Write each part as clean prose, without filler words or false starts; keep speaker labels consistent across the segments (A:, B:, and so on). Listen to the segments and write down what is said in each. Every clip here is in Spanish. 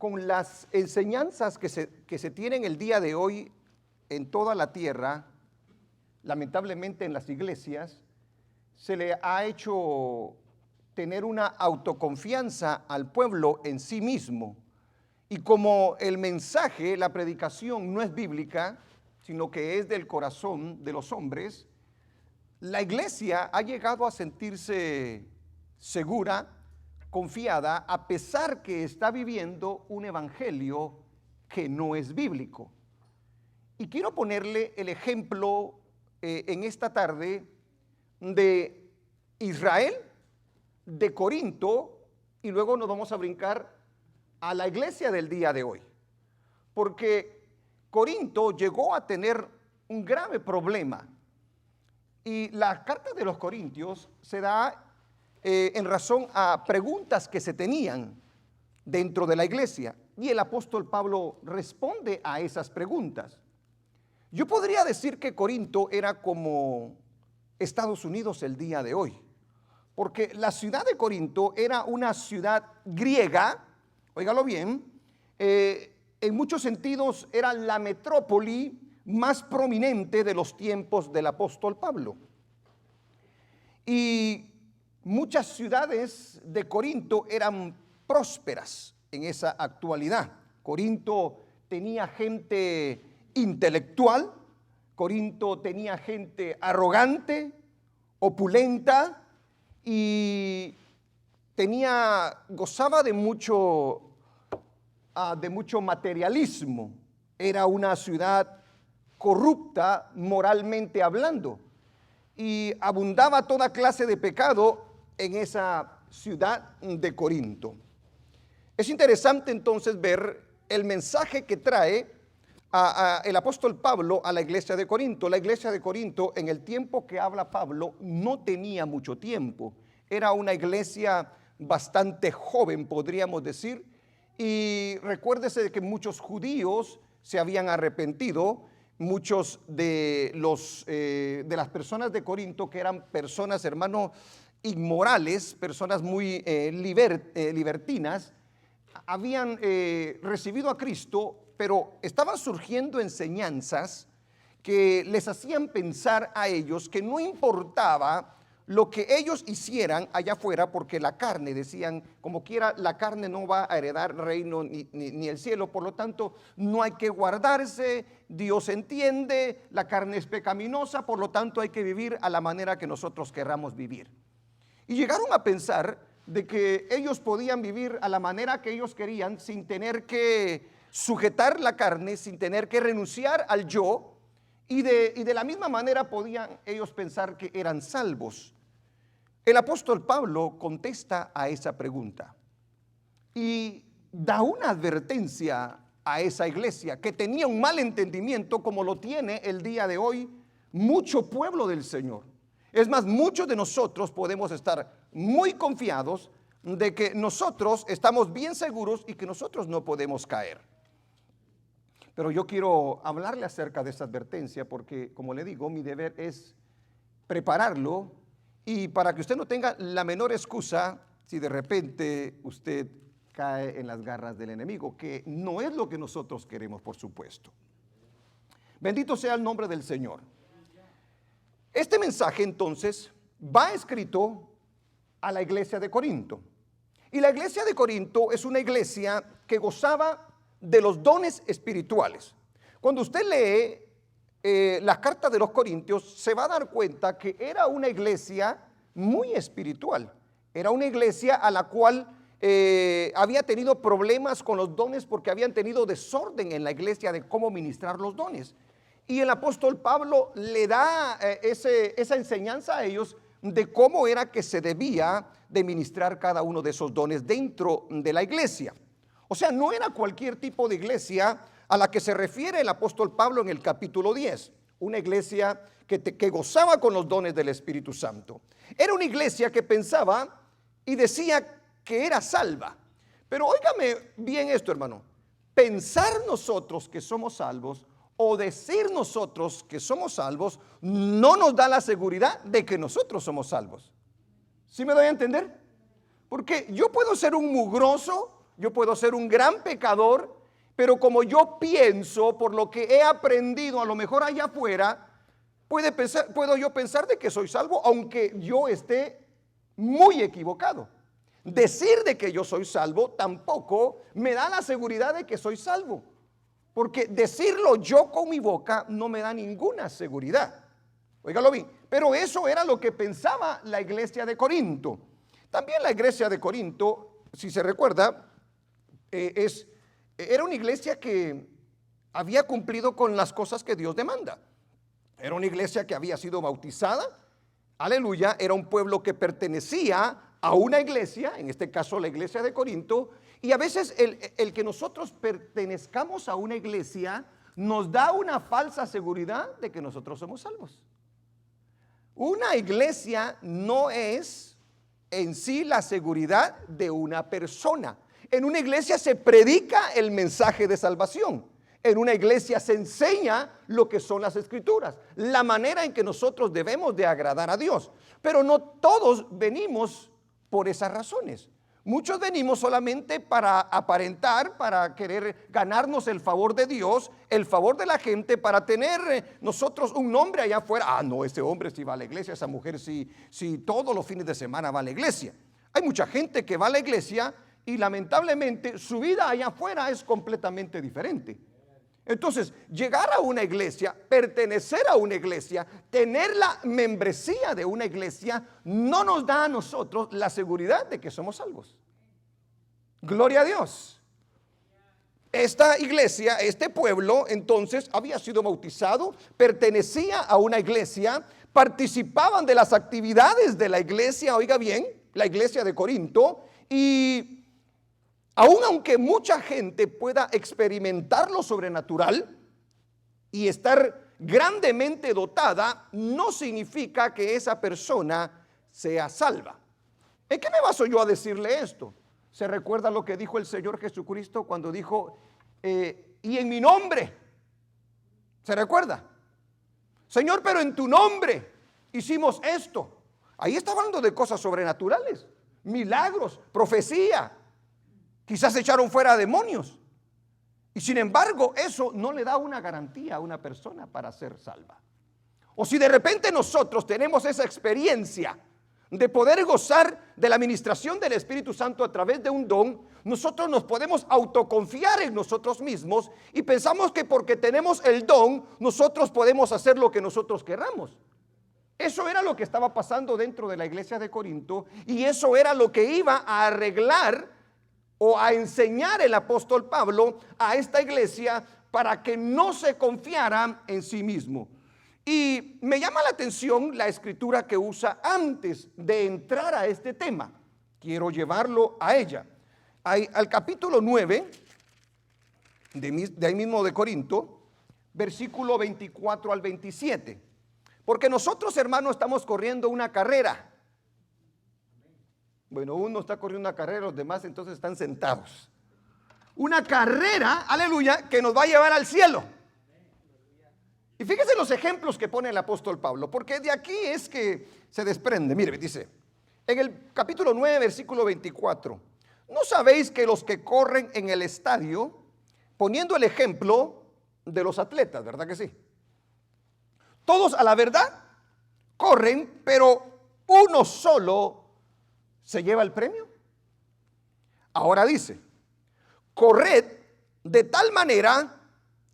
A: con las enseñanzas que se tienen el día de hoy en toda la tierra, lamentablemente en las iglesias, se le ha hecho tener una autoconfianza al pueblo en sí mismo. Y como el mensaje, la predicación no es bíblica, sino que es del corazón de los hombres, la iglesia ha llegado a sentirse segura, confiada, a pesar que está viviendo un evangelio que no es bíblico. Y quiero ponerle el ejemplo en esta tarde de Israel, de Corinto, y luego nos vamos a brincar a la iglesia del día de hoy, porque Corinto llegó a tener un grave problema, y la carta de los Corintios se da en razón a preguntas que se tenían dentro de la iglesia, y el apóstol Pablo responde a esas preguntas. Yo podría decir que Corinto era como Estados Unidos el día de hoy, porque la ciudad de Corinto era una ciudad griega, óigalo bien, en muchos sentidos era la metrópoli más prominente de los tiempos del apóstol Pablo. Y muchas ciudades de Corinto eran prósperas en esa actualidad. Corinto tenía gente intelectual, Corinto tenía gente arrogante, opulenta, y gozaba de mucho materialismo. Era una ciudad corrupta moralmente hablando, y abundaba toda clase de pecado en esa ciudad de Corinto. Es interesante entonces ver el mensaje que trae el apóstol Pablo a la iglesia de Corinto. La iglesia de Corinto, en el tiempo que habla Pablo, no tenía mucho tiempo. Era una iglesia bastante joven, podríamos decir, y recuérdese de que muchos judíos se habían arrepentido. Muchos de las personas de Corinto, que eran personas, hermano, inmorales, personas muy libertinas, habían recibido a Cristo, pero estaban surgiendo enseñanzas que les hacían pensar a ellos que no importaba lo que ellos hicieran allá afuera, porque la carne, decían, como quiera, la carne no va a heredar reino ni el cielo, por lo tanto no hay que guardarse, Dios entiende, la carne es pecaminosa, por lo tanto hay que vivir a la manera que nosotros querramos vivir. Y llegaron a pensar de que ellos podían vivir a la manera que ellos querían sin tener que sujetar la carne, sin tener que renunciar al yo, y de la misma manera podían ellos pensar que eran salvos. El apóstol Pablo contesta a esa pregunta y da una advertencia a esa iglesia que tenía un mal entendimiento, como lo tiene el día de hoy mucho pueblo del Señor. Es más, muchos de nosotros podemos estar muy confiados de que nosotros estamos bien seguros y que nosotros no podemos caer. Pero yo quiero hablarle acerca de esa advertencia porque, como le digo, mi deber es prepararlo, y para que usted no tenga la menor excusa si de repente usted cae en las garras del enemigo, que no es lo que nosotros queremos, por supuesto. Bendito sea el nombre del Señor. Este mensaje entonces va escrito a la iglesia de Corinto. Y la iglesia de Corinto es una iglesia que gozaba de los dones espirituales. Cuando usted lee la carta de los Corintios, se va a dar cuenta que era una iglesia muy espiritual. Era una iglesia a la cual había tenido problemas con los dones porque habían tenido desorden en la iglesia de cómo ministrar los dones. Y el apóstol Pablo le da esa enseñanza a ellos de cómo era que se debía de ministrar cada uno de esos dones dentro de la iglesia. O sea, no era cualquier tipo de iglesia a la que se refiere el apóstol Pablo en el capítulo 10, una iglesia que gozaba con los dones del Espíritu Santo. Era una iglesia que pensaba y decía que era salva. Pero óigame bien esto, hermano, pensar nosotros que somos salvos o decir nosotros que somos salvos no nos da la seguridad de que nosotros somos salvos. ¿Sí me doy a entender? Porque yo puedo ser un mugroso, Yo puedo ser un gran pecador, pero como yo pienso por lo que he aprendido a lo mejor allá afuera, puedo yo pensar de que soy salvo, aunque yo esté muy equivocado. Decir de que yo soy salvo tampoco me da la seguridad de que soy salvo, porque decirlo yo con mi boca no me da ninguna seguridad. Óigalo bien, pero eso era lo que pensaba la iglesia de Corinto. También la iglesia de Corinto, si se recuerda, era una iglesia que había cumplido con las cosas que Dios demanda. Era una iglesia que había sido bautizada, aleluya, era un pueblo que pertenecía a una iglesia, en este caso la iglesia de Corinto, y a veces el que nosotros pertenezcamos a una iglesia nos da una falsa seguridad de que nosotros somos salvos. Una iglesia no es en sí la seguridad de una persona. En una iglesia se predica el mensaje de salvación. En una iglesia se enseña lo que son las escrituras, la manera en que nosotros debemos de agradar a Dios. Pero no todos venimos por esas razones. Muchos venimos solamente para aparentar, para querer ganarnos el favor de Dios, el favor de la gente, para tener nosotros un nombre allá afuera. Ah, no, ese hombre sí va a la iglesia, esa mujer sí todos los fines de semana va a la iglesia. Hay mucha gente que va a la iglesia y lamentablemente su vida allá afuera es completamente diferente. Entonces, llegar a una iglesia, pertenecer a una iglesia, tener la membresía de una iglesia, no nos da a nosotros la seguridad de que somos salvos. Gloria a Dios. Esta iglesia, este pueblo, entonces, había sido bautizado, pertenecía a una iglesia, participaban de las actividades de la iglesia, oiga bien, la iglesia de Corinto, y aunque mucha gente pueda experimentar lo sobrenatural y estar grandemente dotada, no significa que esa persona sea salva. ¿En qué me baso yo a decirle esto? ¿Se recuerda lo que dijo el Señor Jesucristo cuando dijo, y en mi nombre? ¿Se recuerda? Señor, pero en tu nombre hicimos esto. Ahí está hablando de cosas sobrenaturales, milagros, profecía. Quizás echaron fuera demonios. Y sin embargo, eso no le da una garantía a una persona para ser salva. O si de repente nosotros tenemos esa experiencia de poder gozar de la administración del Espíritu Santo a través de un don, nosotros nos podemos autoconfiar en nosotros mismos y pensamos que porque tenemos el don, nosotros podemos hacer lo que nosotros queramos. Eso era lo que estaba pasando dentro de la iglesia de Corinto, y eso era lo que iba a arreglar o a enseñar el apóstol Pablo a esta iglesia para que no se confiara en sí mismo. Y me llama la atención la escritura que usa antes de entrar a este tema. Quiero llevarlo a ella. Al capítulo 9 de ahí mismo de Corinto, versículo 24 al 27. Porque nosotros, hermanos, estamos corriendo una carrera. Bueno, uno está corriendo una carrera, los demás entonces están sentados. Una carrera, aleluya, que nos va a llevar al cielo. Y fíjese los ejemplos que pone el apóstol Pablo, porque de aquí es que se desprende. Mire, dice, en el capítulo 9, versículo 24, ¿no sabéis que los que corren en el estadio, poniendo el ejemplo de los atletas, verdad que sí? Todos a la verdad corren, pero uno solo se lleva el premio. Ahora dice, corred de tal manera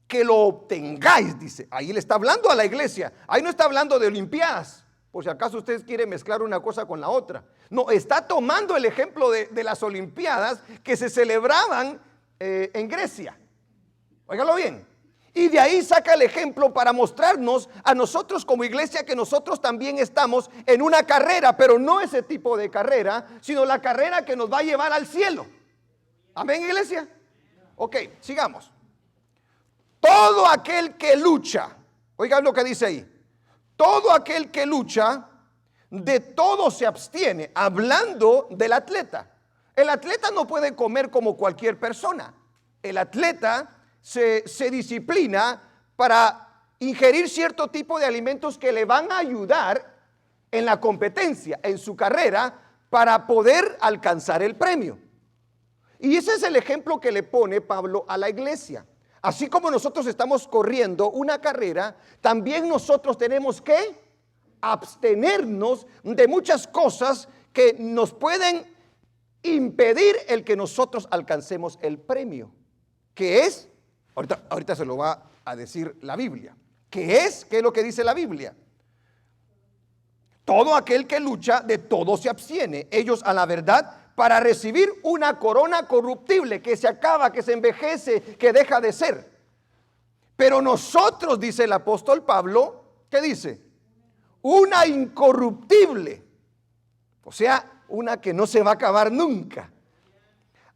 A: que lo obtengáis, dice. Ahí le está hablando a la iglesia. Ahí no está hablando de olimpiadas, por si acaso ustedes quieren mezclar una cosa con la otra. No, está tomando el ejemplo de las olimpiadas que se celebraban en Grecia. Óigalo bien. Y de ahí saca el ejemplo para mostrarnos a nosotros como iglesia que nosotros también estamos en una carrera, pero no ese tipo de carrera, sino la carrera que nos va a llevar al cielo. Amén, iglesia. Ok, sigamos. Todo aquel que lucha, oigan lo que dice ahí, todo aquel que lucha, de todo se abstiene, hablando del atleta. El atleta no puede comer como cualquier persona. El atleta se disciplina para ingerir cierto tipo de alimentos que le van a ayudar en la competencia, en su carrera, para poder alcanzar el premio. Y ese es el ejemplo que le pone Pablo a la iglesia. Así como nosotros estamos corriendo una carrera, también nosotros tenemos que abstenernos de muchas cosas que nos pueden impedir el que nosotros alcancemos el premio, que es, ahorita se lo va a decir la Biblia, ¿qué es lo que dice la Biblia? Todo aquel que lucha, de todo se abstiene, ellos a la verdad, para recibir una corona corruptible, que se acaba, que se envejece, que deja de ser. Pero nosotros, dice el apóstol Pablo, ¿qué dice? Una incorruptible, o sea, una que no se va a acabar nunca.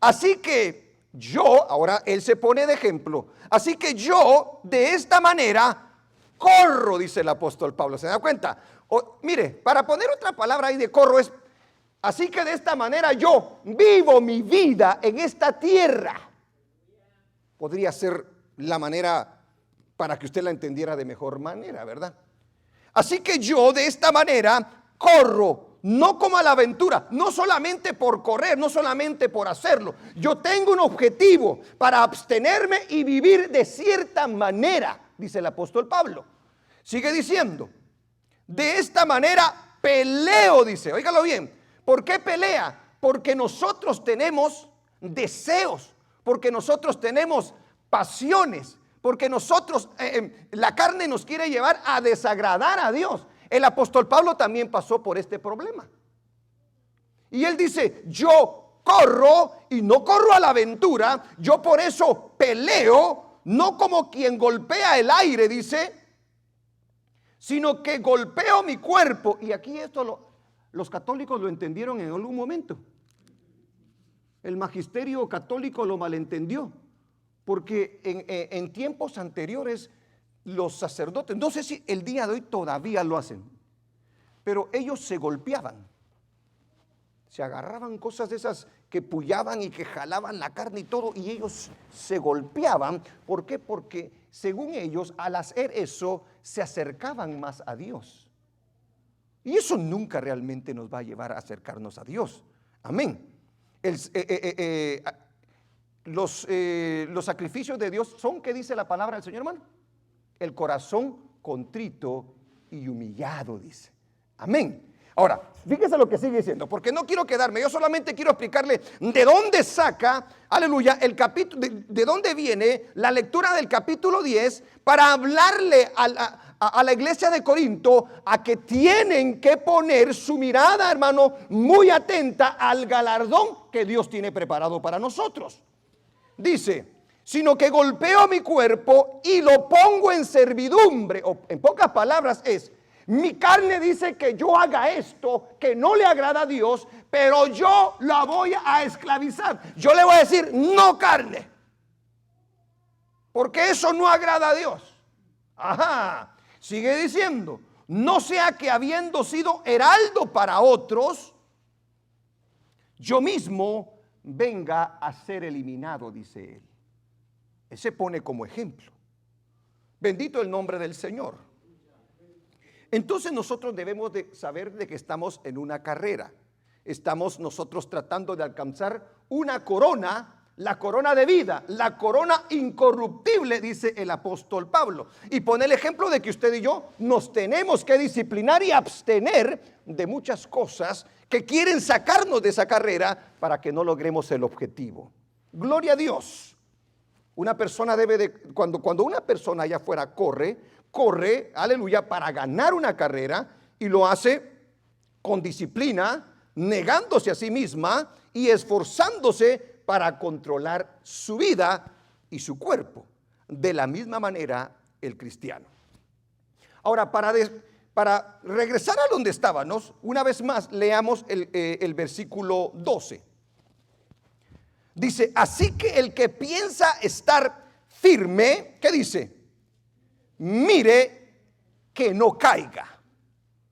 A: Así que yo, ahora él se pone de ejemplo, así que yo de esta manera corro, dice el apóstol Pablo. ¿Se da cuenta? Mire, para poner otra palabra ahí de corro es, así que de esta manera yo vivo mi vida en esta tierra. Podría ser la manera para que usted la entendiera de mejor manera, ¿verdad? Así que yo de esta manera corro, no como a la aventura, no solamente por correr, no solamente por hacerlo. Yo tengo un objetivo para abstenerme y vivir de cierta manera, dice el apóstol Pablo. Sigue diciendo, de esta manera peleo, dice, óigalo bien. ¿Por qué pelea? Porque nosotros tenemos deseos, porque nosotros tenemos pasiones, porque nosotros, la carne nos quiere llevar a desagradar a Dios. El apóstol Pablo también pasó por este problema. Y él dice, yo corro y no corro a la aventura, yo por eso peleo, no como quien golpea el aire, dice, sino que golpeo mi cuerpo. Y aquí esto los católicos lo entendieron en algún momento. El magisterio católico lo malentendió, porque en tiempos anteriores los sacerdotes, no sé si el día de hoy todavía lo hacen, pero ellos se golpeaban, se agarraban cosas de esas que pullaban y que jalaban la carne y todo, y ellos se golpeaban. ¿Por qué? Porque según ellos, al hacer eso, se acercaban más a Dios. Y eso nunca realmente nos va a llevar a acercarnos a Dios. Amén. Los sacrificios de Dios son, ¿qué dice la palabra del Señor, hermano? El corazón contrito y humillado, dice. Amén. Ahora, fíjese lo que sigue diciendo, porque no quiero quedarme, yo solamente quiero explicarle de dónde saca, aleluya, el capítulo, de dónde viene la lectura del capítulo 10 para hablarle a la iglesia de Corinto a que tienen que poner su mirada, hermano, muy atenta al galardón que Dios tiene preparado para nosotros. Dice, sino que golpeo mi cuerpo y lo pongo en servidumbre, o en pocas palabras es, mi carne dice que yo haga esto que no le agrada a Dios, pero yo la voy a esclavizar. Yo le voy a decir, no carne, porque eso no agrada a Dios. Ajá, sigue diciendo, no sea que habiendo sido heraldo para otros, yo mismo venga a ser eliminado, dice él. Ese pone como ejemplo. Bendito el nombre del Señor. Entonces nosotros debemos de saber de que estamos en una carrera. Estamos nosotros tratando de alcanzar una corona, la corona de vida, la corona incorruptible, dice el apóstol Pablo. Y pone el ejemplo de que usted y yo nos tenemos que disciplinar y abstener de muchas cosas que quieren sacarnos de esa carrera para que no logremos el objetivo. Gloria a Dios. Una persona debe de, cuando una persona allá afuera corre, aleluya, para ganar una carrera, y lo hace con disciplina, negándose a sí misma y esforzándose para controlar su vida y su cuerpo. De la misma manera el cristiano. Ahora, para regresar a donde estábamos, una vez más leamos el versículo 12. Dice, así que el que piensa estar firme, ¿qué dice? Mire que no caiga.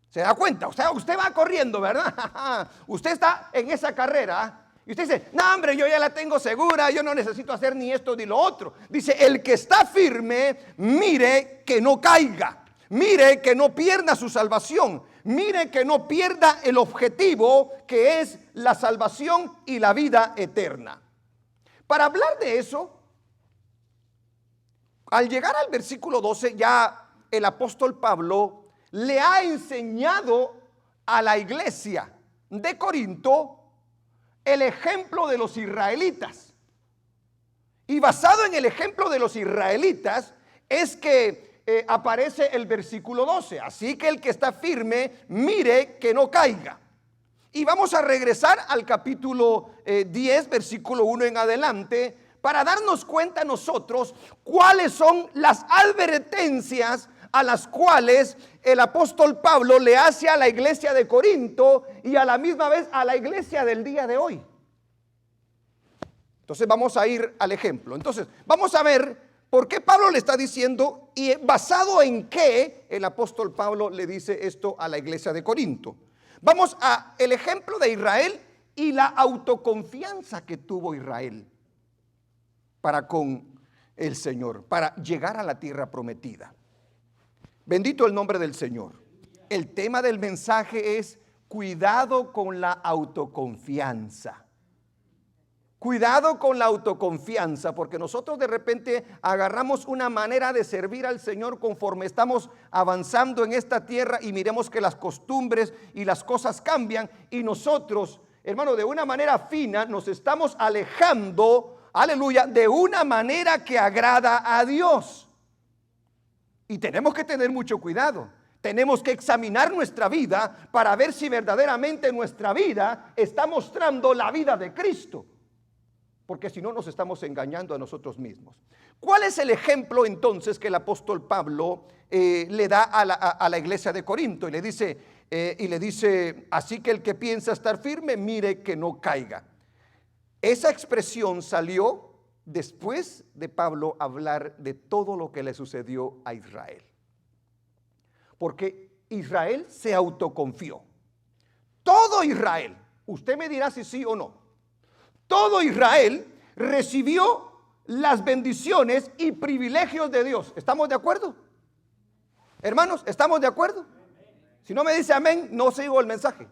A: ¿Se da cuenta? O sea, usted va corriendo, ¿verdad? Usted está en esa carrera y usted dice, no hombre, yo ya la tengo segura, yo no necesito hacer ni esto ni lo otro. Dice, el que está firme, mire que no caiga. Mire que no pierda su salvación. Mire que no pierda el objetivo, que es la salvación y la vida eterna. Para hablar de eso, al llegar al versículo 12, ya el apóstol Pablo le ha enseñado a la iglesia de Corinto el ejemplo de los israelitas. Y basado en el ejemplo de los israelitas es que aparece el versículo 12. Así que el que está firme, mire que no caiga. Y vamos a regresar al capítulo 10, versículo 1 en adelante, para darnos cuenta nosotros cuáles son las advertencias a las cuales el apóstol Pablo le hace a la iglesia de Corinto y a la misma vez a la iglesia del día de hoy. Entonces vamos a ir al ejemplo. Entonces vamos a ver por qué Pablo le está diciendo y basado en qué el apóstol Pablo le dice esto a la iglesia de Corinto. Vamos a el ejemplo de Israel y la autoconfianza que tuvo Israel para con el Señor, para llegar a la tierra prometida. Bendito el nombre del Señor. El tema del mensaje es cuidado con la autoconfianza. Cuidado con la autoconfianza, porque nosotros de repente agarramos una manera de servir al Señor conforme estamos avanzando en esta tierra y miremos que las costumbres y las cosas cambian y nosotros, hermano, de una manera fina nos estamos alejando, aleluya, de una manera que agrada a Dios. Y tenemos que tener mucho cuidado. Tenemos que examinar nuestra vida para ver si verdaderamente nuestra vida está mostrando la vida de Cristo. Porque si no nos estamos engañando a nosotros mismos. ¿Cuál es el ejemplo entonces que el apóstol Pablo le da a la iglesia de Corinto? Y le dice, así que el que piensa estar firme, mire que no caiga. Esa expresión salió después de Pablo hablar de todo lo que le sucedió a Israel. Porque Israel se autoconfió. Todo Israel, usted me dirá si sí o no. Todo Israel recibió las bendiciones y privilegios de Dios. ¿Estamos de acuerdo? Hermanos, ¿estamos de acuerdo? Si no me dice amén, no sigo el mensaje.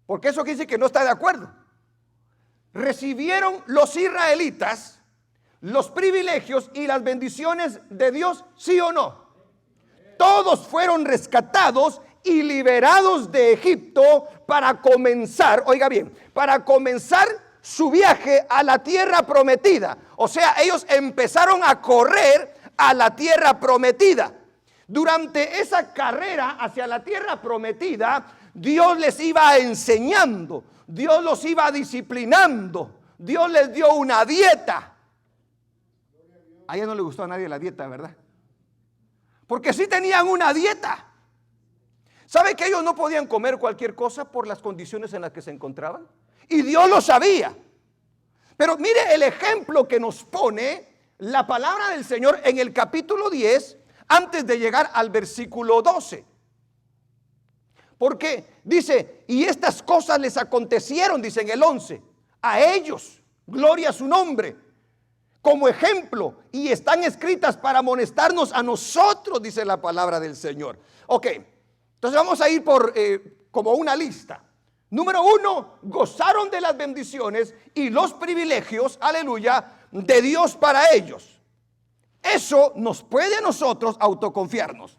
A: Porque eso quiere decir que no está de acuerdo. Recibieron los israelitas los privilegios y las bendiciones de Dios, ¿sí o no? Todos fueron rescatados y liberados de Egipto para comenzar, oiga bien, para comenzar su viaje a la tierra prometida. O sea, ellos empezaron a correr a la tierra prometida. Durante esa carrera hacia la tierra prometida, Dios les iba enseñando, Dios los iba disciplinando, Dios les dio una dieta. A ella no le gustó a nadie la dieta, ¿verdad? Porque sí tenían una dieta. ¿Sabe que ellos no podían comer cualquier cosa por las condiciones en las que se encontraban? Y Dios lo sabía. Pero mire el ejemplo que nos pone la palabra del Señor en el capítulo 10, antes de llegar al versículo 12. Porque dice, y estas cosas les acontecieron, dice en el 11, a ellos, gloria a su nombre, como ejemplo, y están escritas para amonestarnos a nosotros, dice la palabra del Señor. Ok. Entonces vamos a ir por como una lista. Número 1, gozaron de las bendiciones y los privilegios, aleluya, de Dios para ellos. Eso nos puede a nosotros autoconfiarnos.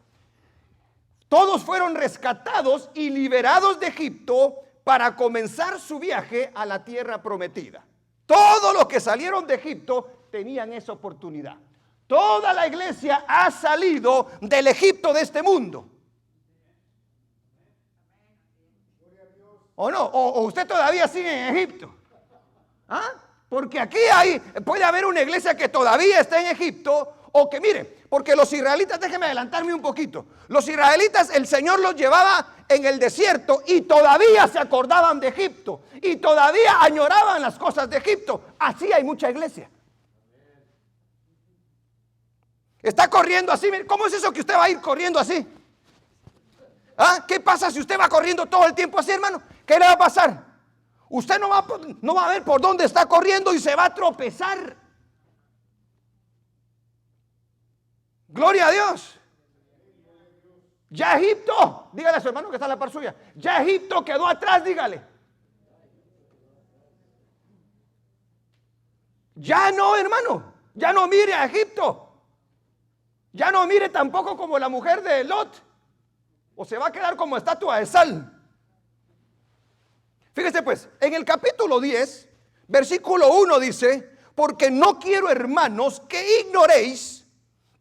A: Todos fueron rescatados y liberados de Egipto para comenzar su viaje a la tierra prometida. Todos los que salieron de Egipto tenían esa oportunidad. Toda la iglesia ha salido del Egipto de este mundo. ¿O no? ¿O usted todavía sigue en Egipto? ¿Ah? Porque aquí puede haber una iglesia que todavía está en Egipto. O que mire, porque los israelitas, déjeme adelantarme un poquito. Los israelitas, el Señor los llevaba en el desierto y todavía se acordaban de Egipto. Y todavía añoraban las cosas de Egipto. Así hay mucha iglesia. Está corriendo así. ¿Cómo es eso que usted va a ir corriendo así? ¿Ah? ¿Qué pasa si usted va corriendo todo el tiempo así, hermano? ¿Qué le va a pasar? Usted no va a ver por dónde está corriendo y se va a tropezar. Gloria a Dios. Ya Egipto, dígale a su hermano que está a la par suya, ya Egipto quedó atrás, dígale. Ya no, hermano, ya no mire a Egipto. Ya no mire tampoco como la mujer de Lot, o se va a quedar como estatua de sal. Fíjese pues, en el capítulo 10, versículo 1 dice: porque no quiero, hermanos, que ignoréis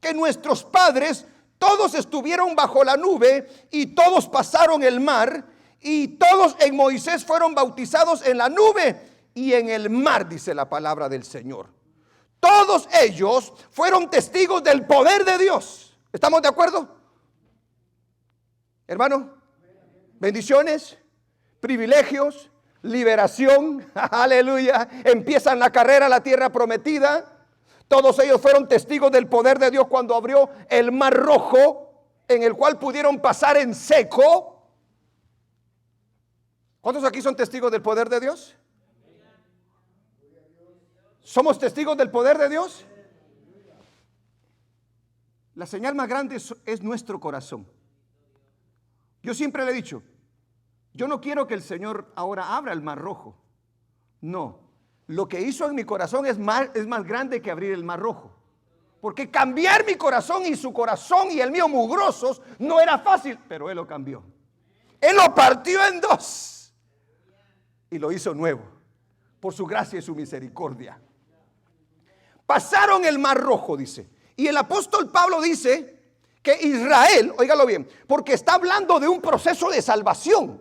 A: que nuestros padres todos estuvieron bajo la nube y todos pasaron el mar y todos en Moisés fueron bautizados en la nube y en el mar, dice la palabra del Señor. Todos ellos fueron testigos del poder de Dios. ¿Estamos de acuerdo? Hermano, bendiciones, privilegios, liberación, aleluya. Empiezan la carrera a la tierra prometida. Todos ellos fueron testigos del poder de Dios cuando abrió el mar rojo, en el cual pudieron pasar en seco. ¿Cuántos aquí son testigos del poder de Dios? ¿Somos testigos del poder de Dios? La señal más grande es nuestro corazón. Yo siempre le he dicho, yo no quiero que el Señor ahora abra el mar rojo. No, lo que hizo en mi corazón es más grande que abrir el mar rojo. Porque cambiar mi corazón y su corazón y el mío mugrosos no era fácil, pero Él lo cambió. Él lo partió en dos y lo hizo nuevo, por su gracia y su misericordia. Pasaron el mar rojo, dice. Y el apóstol Pablo dice que Israel, óigalo bien, porque está hablando de un proceso de salvación.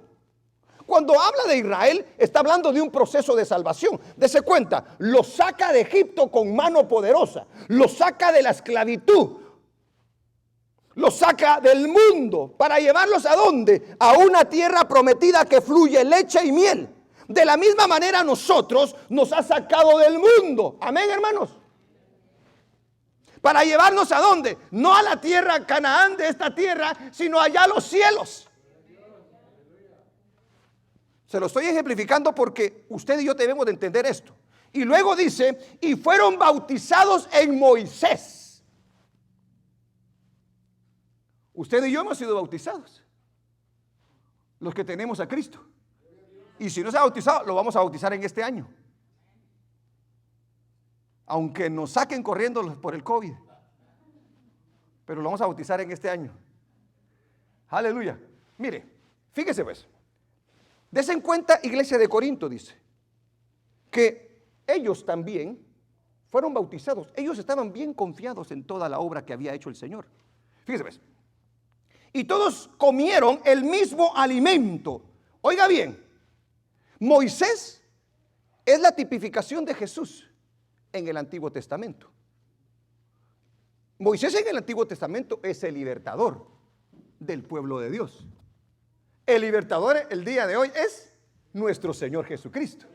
A: Cuando habla de Israel, está hablando de un proceso de salvación. Dese cuenta, lo saca de Egipto con mano poderosa, lo saca de la esclavitud, lo saca del mundo para llevarlos ¿a dónde? A una tierra prometida que fluye leche y miel. De la misma manera nosotros nos ha sacado del mundo. Amén, hermanos. Para llevarnos ¿a dónde? No a la tierra Canaán de esta tierra, sino allá a los cielos. Se lo estoy ejemplificando porque usted y yo debemos de entender esto. Y luego dice, y fueron bautizados en Moisés. Usted y yo hemos sido bautizados, los que tenemos a Cristo. Y si no se ha bautizado, lo vamos a bautizar en este año. Aunque nos saquen corriendo por el COVID, pero lo vamos a bautizar en este año. Aleluya. Mire, fíjese pues. Dese en cuenta, iglesia de Corinto, dice, que ellos también fueron bautizados. Ellos estaban bien confiados en toda la obra que había hecho el Señor. Fíjese pues. Y todos comieron el mismo alimento. Oiga bien, Moisés es la tipificación de Jesús en el Antiguo Testamento. Moisés en el Antiguo Testamento es el libertador del pueblo de Dios. El libertador el día de hoy es nuestro Señor Jesucristo.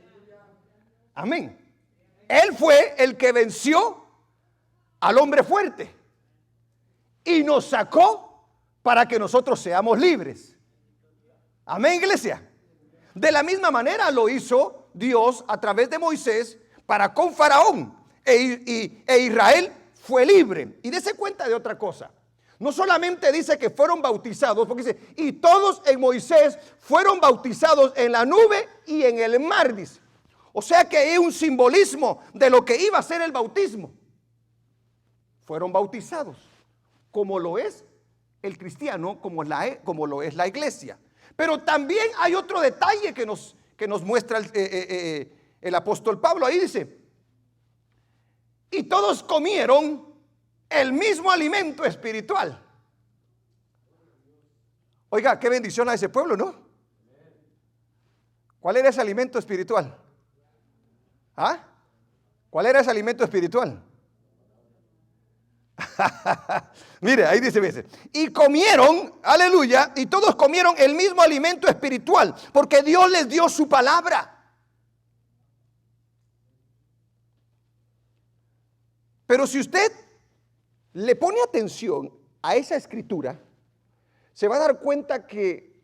A: Amén. Él fue el que venció al hombre fuerte y nos sacó para que nosotros seamos libres. Amén, iglesia. De la misma manera lo hizo Dios a través de Moisés para con Faraón, e Israel fue libre. Y dése cuenta de otra cosa. No solamente dice que fueron bautizados, porque dice, y todos en Moisés fueron bautizados en la nube y en el mar, dice. O sea que hay un simbolismo de lo que iba a ser el bautismo. Fueron bautizados, como lo es el cristiano, como lo es la iglesia. Pero también hay otro detalle que nos muestra el apóstol Pablo. Ahí dice, y todos comieron el mismo alimento espiritual. Oiga, qué bendición a ese pueblo, ¿no? ¿Cuál era ese alimento espiritual? ¿Ah? ¿Cuál era ese alimento espiritual? Mire, ahí dice, y comieron, aleluya, y todos comieron el mismo alimento espiritual, porque Dios les dio su palabra. Pero si usted le pone atención a esa escritura, se va a dar cuenta que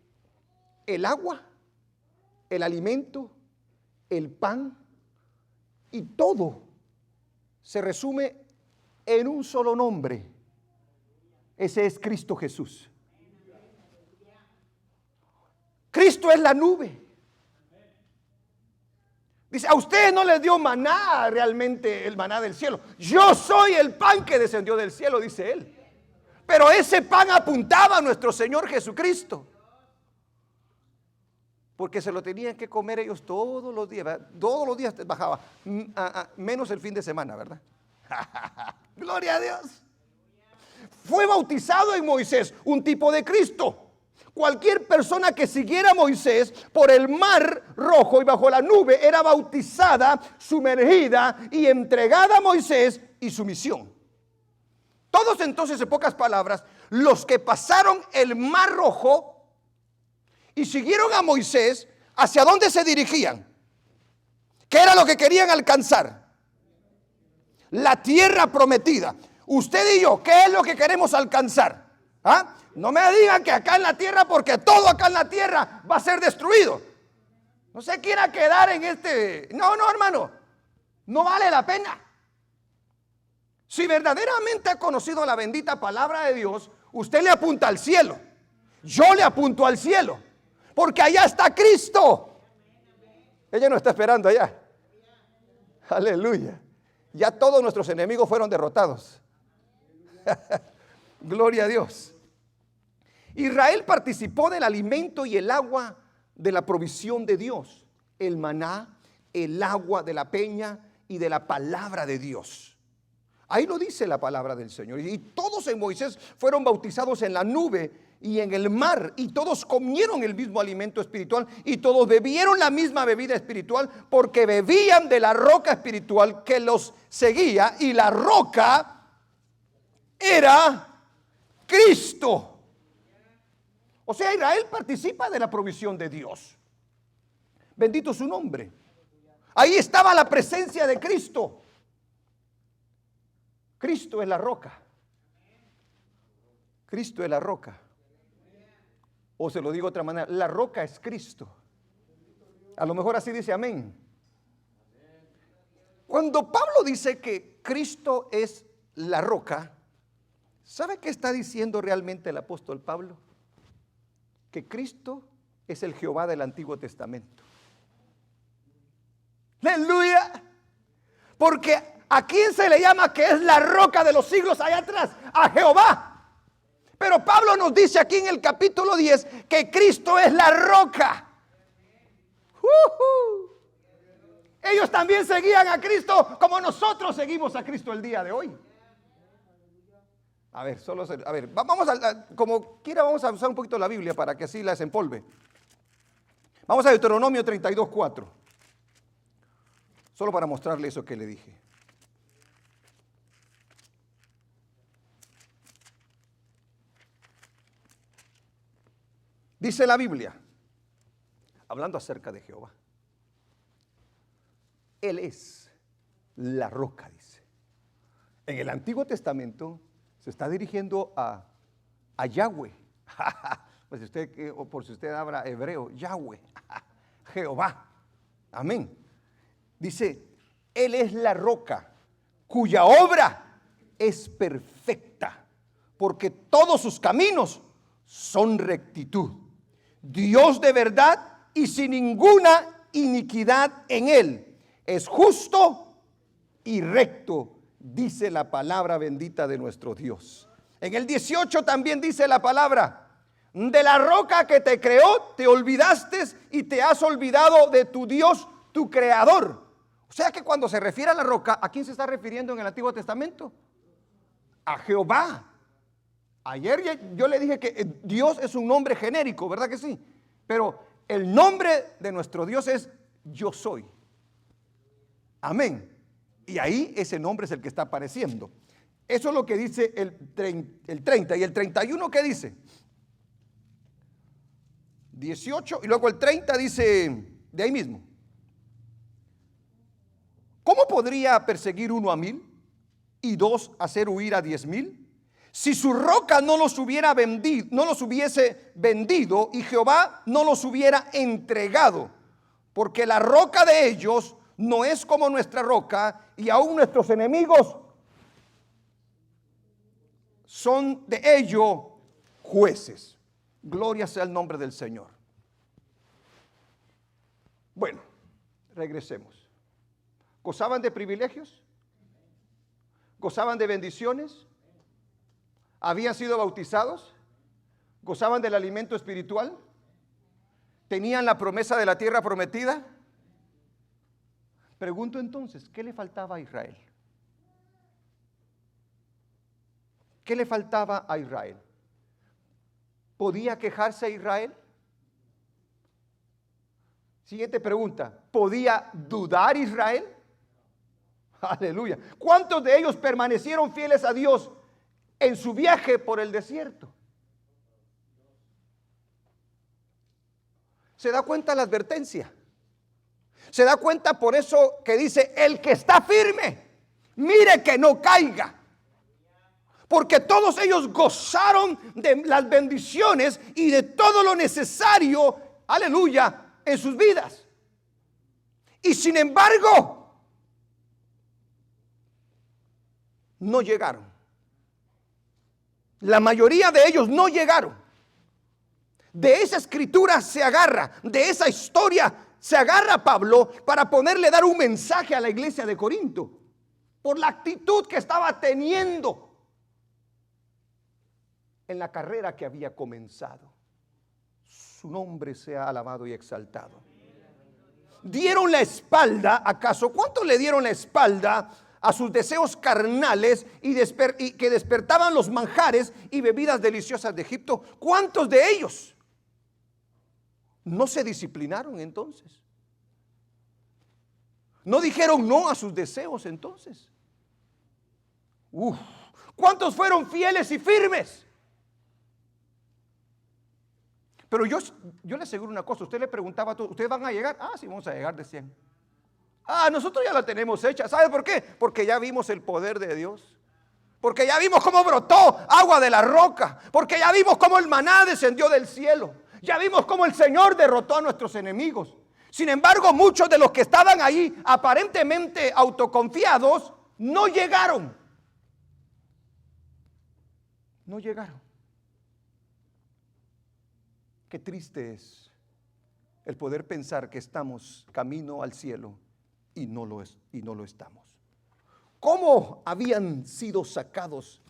A: el agua, el alimento, el pan y todo se resume en un solo nombre. Ese es Cristo Jesús. Cristo es la nube. Dice, a ustedes no les dio maná realmente el maná del cielo. Yo soy el pan que descendió del cielo, dice él. Pero ese pan apuntaba a nuestro Señor Jesucristo. Porque se lo tenían que comer ellos todos los días, ¿verdad? Todos los días bajaba, menos el fin de semana, ¿verdad? Gloria a Dios. Fue bautizado en Moisés, un tipo de Cristo. Cualquier persona que siguiera a Moisés por el mar rojo y bajo la nube era bautizada, sumergida y entregada a Moisés y su misión. Todos entonces, en pocas palabras, los que pasaron el mar rojo y siguieron a Moisés, ¿hacia dónde se dirigían? ¿Qué era lo que querían alcanzar? La tierra prometida. Usted y yo, ¿qué es lo que queremos alcanzar? ¿Ah? No me digan que acá en la tierra, porque todo acá en la tierra va a ser destruido. No se quiera quedar en este. No, hermano, no vale la pena. Si verdaderamente ha conocido la bendita palabra de Dios, usted le apunta al cielo. Yo le apunto al cielo, porque allá está Cristo. Ella no está esperando allá. Aleluya. Ya todos nuestros enemigos fueron derrotados. Gloria a Dios. Israel participó del alimento y el agua de la provisión de Dios, el maná, el agua de la peña y de la palabra de Dios. Ahí lo dice la palabra del Señor. Y todos en Moisés fueron bautizados en la nube y en el mar, y todos comieron el mismo alimento espiritual y todos bebieron la misma bebida espiritual, porque bebían de la roca espiritual que los seguía, y la roca era Cristo. O sea, Israel participa de la provisión de Dios. Bendito su nombre. Ahí estaba la presencia de Cristo. Cristo es la roca. Cristo es la roca. O se lo digo de otra manera, la roca es Cristo. A lo mejor así dice amén. Cuando Pablo dice que Cristo es la roca, ¿sabe qué está diciendo realmente el apóstol Pablo? Que Cristo es el Jehová del Antiguo Testamento. ¡Aleluya! Porque ¿a quién se le llama que es la roca de los siglos allá atrás? A Jehová. Pero Pablo nos dice aquí en el capítulo 10 que Cristo es la roca. Ellos también seguían a Cristo como nosotros seguimos a Cristo el día de hoy. A ver, vamos como quiera, vamos a usar un poquito la Biblia para que así la desempolve. Vamos a Deuteronomio 32:4. Solo para mostrarle eso que le dije. Dice la Biblia, hablando acerca de Jehová, Él es la roca, dice. En el Antiguo Testamento se está dirigiendo a Yahweh. Pues por si usted habla hebreo, Yahweh, Jehová. Amén. Dice, Él es la roca cuya obra es perfecta, porque todos sus caminos son rectitud. Dios de verdad y sin ninguna iniquidad en Él. Es justo y recto, dice la palabra bendita de nuestro Dios. En el 18 también dice la palabra: de la roca que te creó te olvidaste y te has olvidado de tu Dios, tu creador. O sea que cuando se refiere a la roca, ¿a quién se está refiriendo en el Antiguo Testamento? A Jehová. Ayer yo le dije que Dios es un nombre genérico, ¿verdad que sí? Pero el nombre de nuestro Dios es Yo Soy. Amén. Y ahí ese nombre es el que está apareciendo. Eso es lo que dice el 30. ¿Y el 31 qué dice? 18 y luego el 30 dice de ahí mismo: ¿cómo podría perseguir 1 a 1000 y 2 hacer huir a 10,000? Si su roca no los hubiera vendido, no los hubiese vendido, y Jehová no los hubiera entregado, porque la roca de ellos no es como nuestra roca, y aún nuestros enemigos son de ello jueces. Gloria sea el nombre del Señor. Bueno, Regresemos. ¿Gozaban de privilegios? ¿Gozaban de bendiciones? ¿Habían sido bautizados? ¿Gozaban del alimento espiritual? ¿Tenían la promesa de la tierra prometida? Pregunto entonces, ¿qué le faltaba a Israel? ¿Qué le faltaba a Israel? ¿Podía quejarse Israel? Siguiente pregunta, ¿podía dudar Israel? Aleluya. ¿Cuántos de ellos permanecieron fieles a Dios en su viaje por el desierto? ¿Se da cuenta la advertencia? ¿Se da cuenta por eso que dice, el que está firme, mire que no caiga? Porque todos ellos gozaron de las bendiciones y de todo lo necesario, aleluya, en sus vidas. Y sin embargo, no llegaron. La mayoría de ellos no llegaron. De esa escritura se agarra, de esa historia se agarra Pablo para ponerle dar un mensaje a la iglesia de Corinto por la actitud que estaba teniendo en la carrera que había comenzado. Su nombre sea alabado y exaltado. ¿Dieron la espalda acaso? ¿Cuántos le dieron la espalda a sus deseos carnales y que despertaban los manjares y bebidas deliciosas de Egipto? ¿Cuántos de ellos no se disciplinaron entonces? ¿No dijeron no a sus deseos entonces? ¿Cuántos fueron fieles y firmes? Pero yo le aseguro una cosa, usted le preguntaba a todos, ¿ustedes van a llegar? Ah, sí, vamos a llegar, decían. Ah, nosotros ya la tenemos hecha. ¿Sabe por qué? Porque ya vimos el poder de Dios. Porque ya vimos cómo brotó agua de la roca. Porque ya vimos cómo el maná descendió del cielo. Ya vimos cómo el Señor derrotó a nuestros enemigos. Sin embargo, muchos de los que estaban ahí aparentemente autoconfiados no llegaron. No llegaron. Qué triste es el poder pensar que estamos camino al cielo y no lo estamos. ¿Cómo habían sido sacados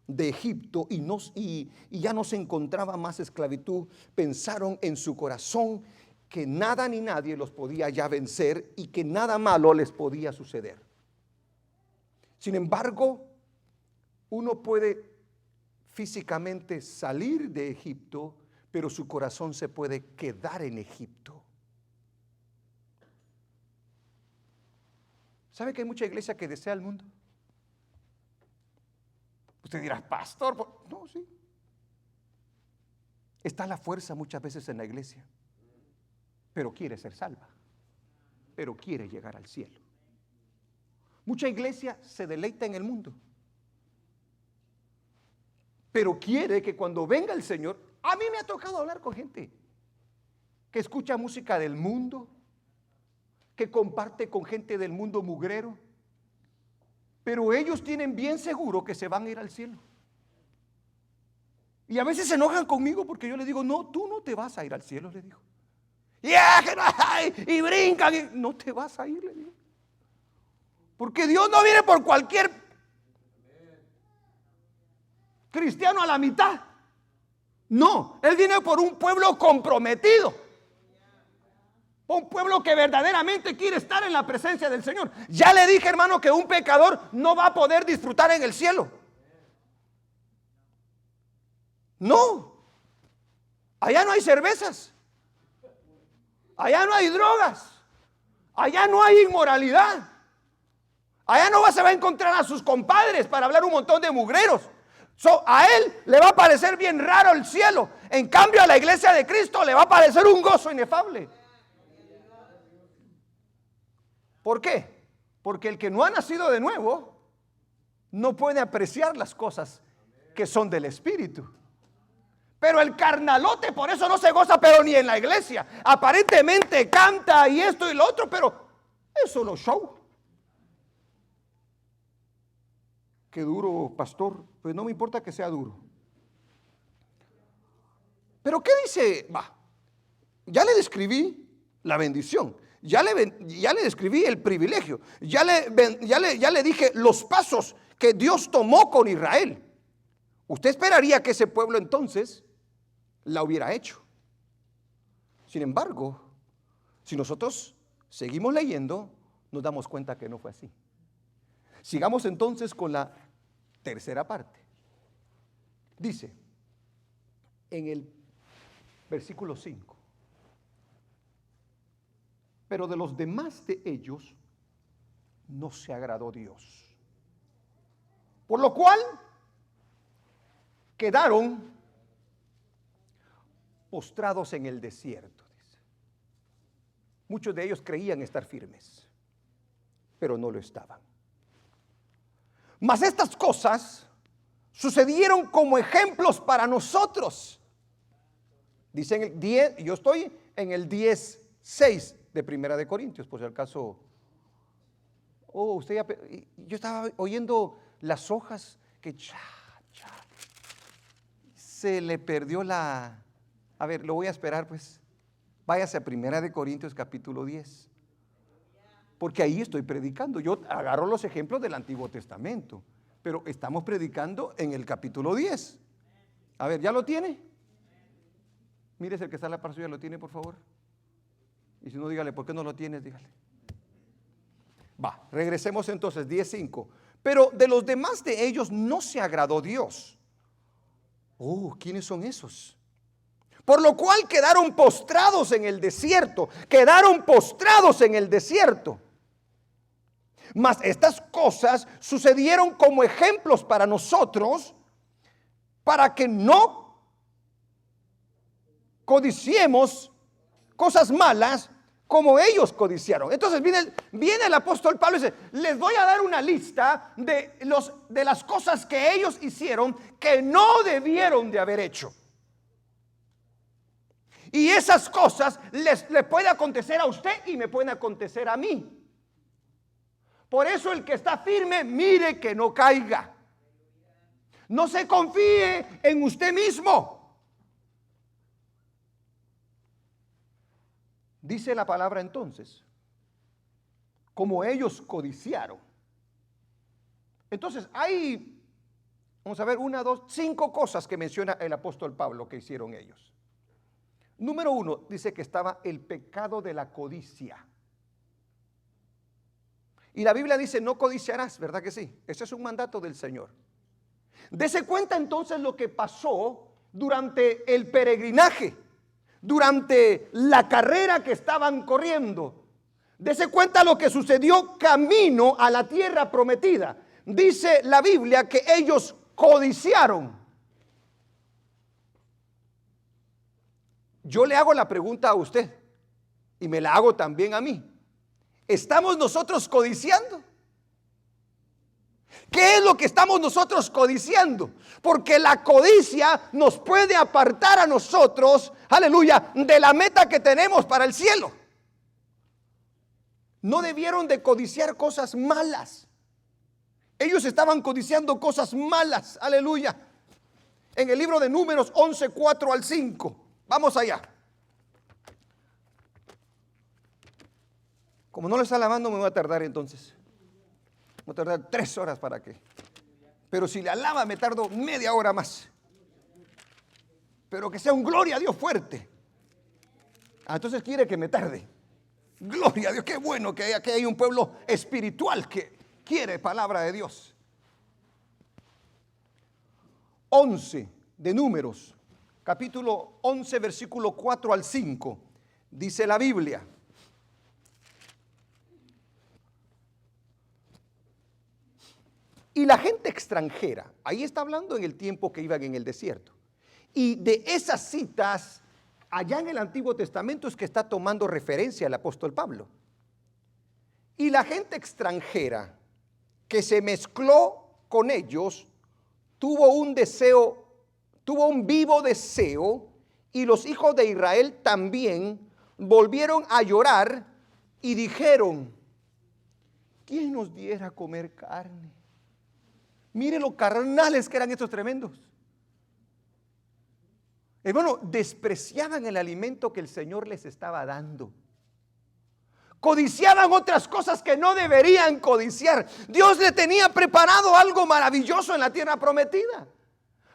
A: de Egipto y ya no se encontraba más esclavitud? Pensaron en su corazón que nada ni nadie los podía ya vencer y que nada malo les podía suceder. Sin embargo, uno puede físicamente salir de Egipto, pero su corazón se puede quedar en Egipto. ¿Sabe que hay mucha iglesia que desea el mundo? Usted dirá, pastor, no, sí. Está la fuerza muchas veces en la iglesia, pero quiere ser salva, pero quiere llegar al cielo. Mucha iglesia se deleita en el mundo, pero quiere que cuando venga el Señor, a mí me ha tocado hablar con gente que escucha música del mundo, que comparte con gente del mundo mugrero, pero ellos tienen bien seguro que se van a ir al cielo. Y a veces se enojan conmigo porque yo les digo, no, tú no te vas a ir al cielo, les digo. Y brincan, y no te vas a ir, les digo. Porque Dios no viene por cualquier cristiano a la mitad. No, Él viene por un pueblo comprometido. Un pueblo que verdaderamente quiere estar en la presencia del Señor. Ya le dije, hermano, que un pecador no va a poder disfrutar en el cielo. No. Allá no hay cervezas. Allá no hay drogas. Allá no hay inmoralidad. Allá no se va a encontrar a sus compadres para hablar un montón de mugreros. A él le va a parecer bien raro el cielo. En cambio, a la iglesia de Cristo le va a parecer un gozo inefable. ¿Por qué? Porque el que no ha nacido de nuevo no puede apreciar las cosas que son del Espíritu. Pero el carnalote por eso no se goza, pero ni en la iglesia. Aparentemente canta y esto y lo otro, pero es solo show. Qué duro, pastor. Pues no me importa que sea duro. Pero ¿qué dice? Ya le describí la bendición. ya le describí el privilegio, ya le dije los pasos que Dios tomó con Israel. Usted esperaría que ese pueblo entonces la hubiera hecho. Sin embargo, si nosotros seguimos leyendo, nos damos cuenta que no fue así. Sigamos entonces con la tercera parte. Dice en el versículo 5: pero de los demás de ellos no se agradó Dios, por lo cual quedaron postrados en el desierto. Dice. Muchos de ellos creían estar firmes, pero no lo estaban. Mas estas cosas sucedieron como ejemplos para nosotros. Dicen el 10, yo estoy en el 10:6 de Primera de Corintios, por si acaso. Yo estaba oyendo las hojas que se le perdió la. A ver, lo voy a esperar, pues. Váyase a Primera de Corintios capítulo 10. Porque ahí estoy predicando. Yo agarro los ejemplos del Antiguo Testamento, pero estamos predicando en el capítulo 10. A ver, ¿ya lo tiene? Mírese el que está a la par suya, ¿lo tiene, por favor? Y si no, dígale, ¿por qué no lo tienes? Dígale. Va, regresemos entonces, 10:5. Pero de los demás de ellos no se agradó Dios. ¿Quiénes son esos? Por lo cual quedaron postrados en el desierto. Quedaron postrados en el desierto. Mas estas cosas sucedieron como ejemplos para nosotros, para que no codiciemos cosas malas como ellos codiciaron. Entonces viene el apóstol Pablo y dice: les voy a dar una lista de las cosas que ellos hicieron que no debieron de haber hecho. Y esas cosas le puede acontecer a usted y me pueden acontecer a mí. Por eso el que está firme, mire que no caiga. No se confíe en usted mismo. Dice la palabra entonces, como ellos codiciaron. Entonces hay, vamos a ver, 1, 2, 5 cosas que menciona el apóstol Pablo que hicieron ellos. Número 1, dice que estaba el pecado de la codicia. Y la Biblia dice: no codiciarás, ¿verdad que sí? Ese es un mandato del Señor. Dese cuenta entonces lo que pasó durante el peregrinaje, durante la carrera que estaban corriendo. Dese cuenta lo que sucedió camino a la tierra prometida. Dice la Biblia que ellos codiciaron. Yo le hago la pregunta a usted y me la hago también a mí. ¿Estamos nosotros codiciando? ¿Qué es lo que estamos nosotros codiciando? Porque la codicia nos puede apartar a nosotros, aleluya, de la meta que tenemos para el cielo. No debieron de codiciar cosas malas. Ellos estaban codiciando cosas malas, aleluya. En el libro de Números 11, 4 al 5. Vamos allá. Como no lo está alabando, me voy a tardar entonces. Me voy a tardar 3 horas para qué. Pero si le alaba, me tardo media hora más. Pero que sea un gloria a Dios fuerte. Entonces quiere que me tarde. Gloria a Dios, qué bueno que aquí hay un pueblo espiritual que quiere palabra de Dios. 11 de Números, capítulo 11, versículo 4 al 5. Dice la Biblia: y la gente extranjera, ahí está hablando en el tiempo que iban en el desierto. Y de esas citas, allá en el Antiguo Testamento es que está tomando referencia el apóstol Pablo. Y la gente extranjera que se mezcló con ellos, tuvo un vivo deseo, y los hijos de Israel también volvieron a llorar y dijeron: ¿quién nos diera a comer carne? Mire lo carnales que eran estos tremendos. Hermano, despreciaban el alimento que el Señor les estaba dando. Codiciaban otras cosas que no deberían codiciar. Dios le tenía preparado algo maravilloso en la tierra prometida.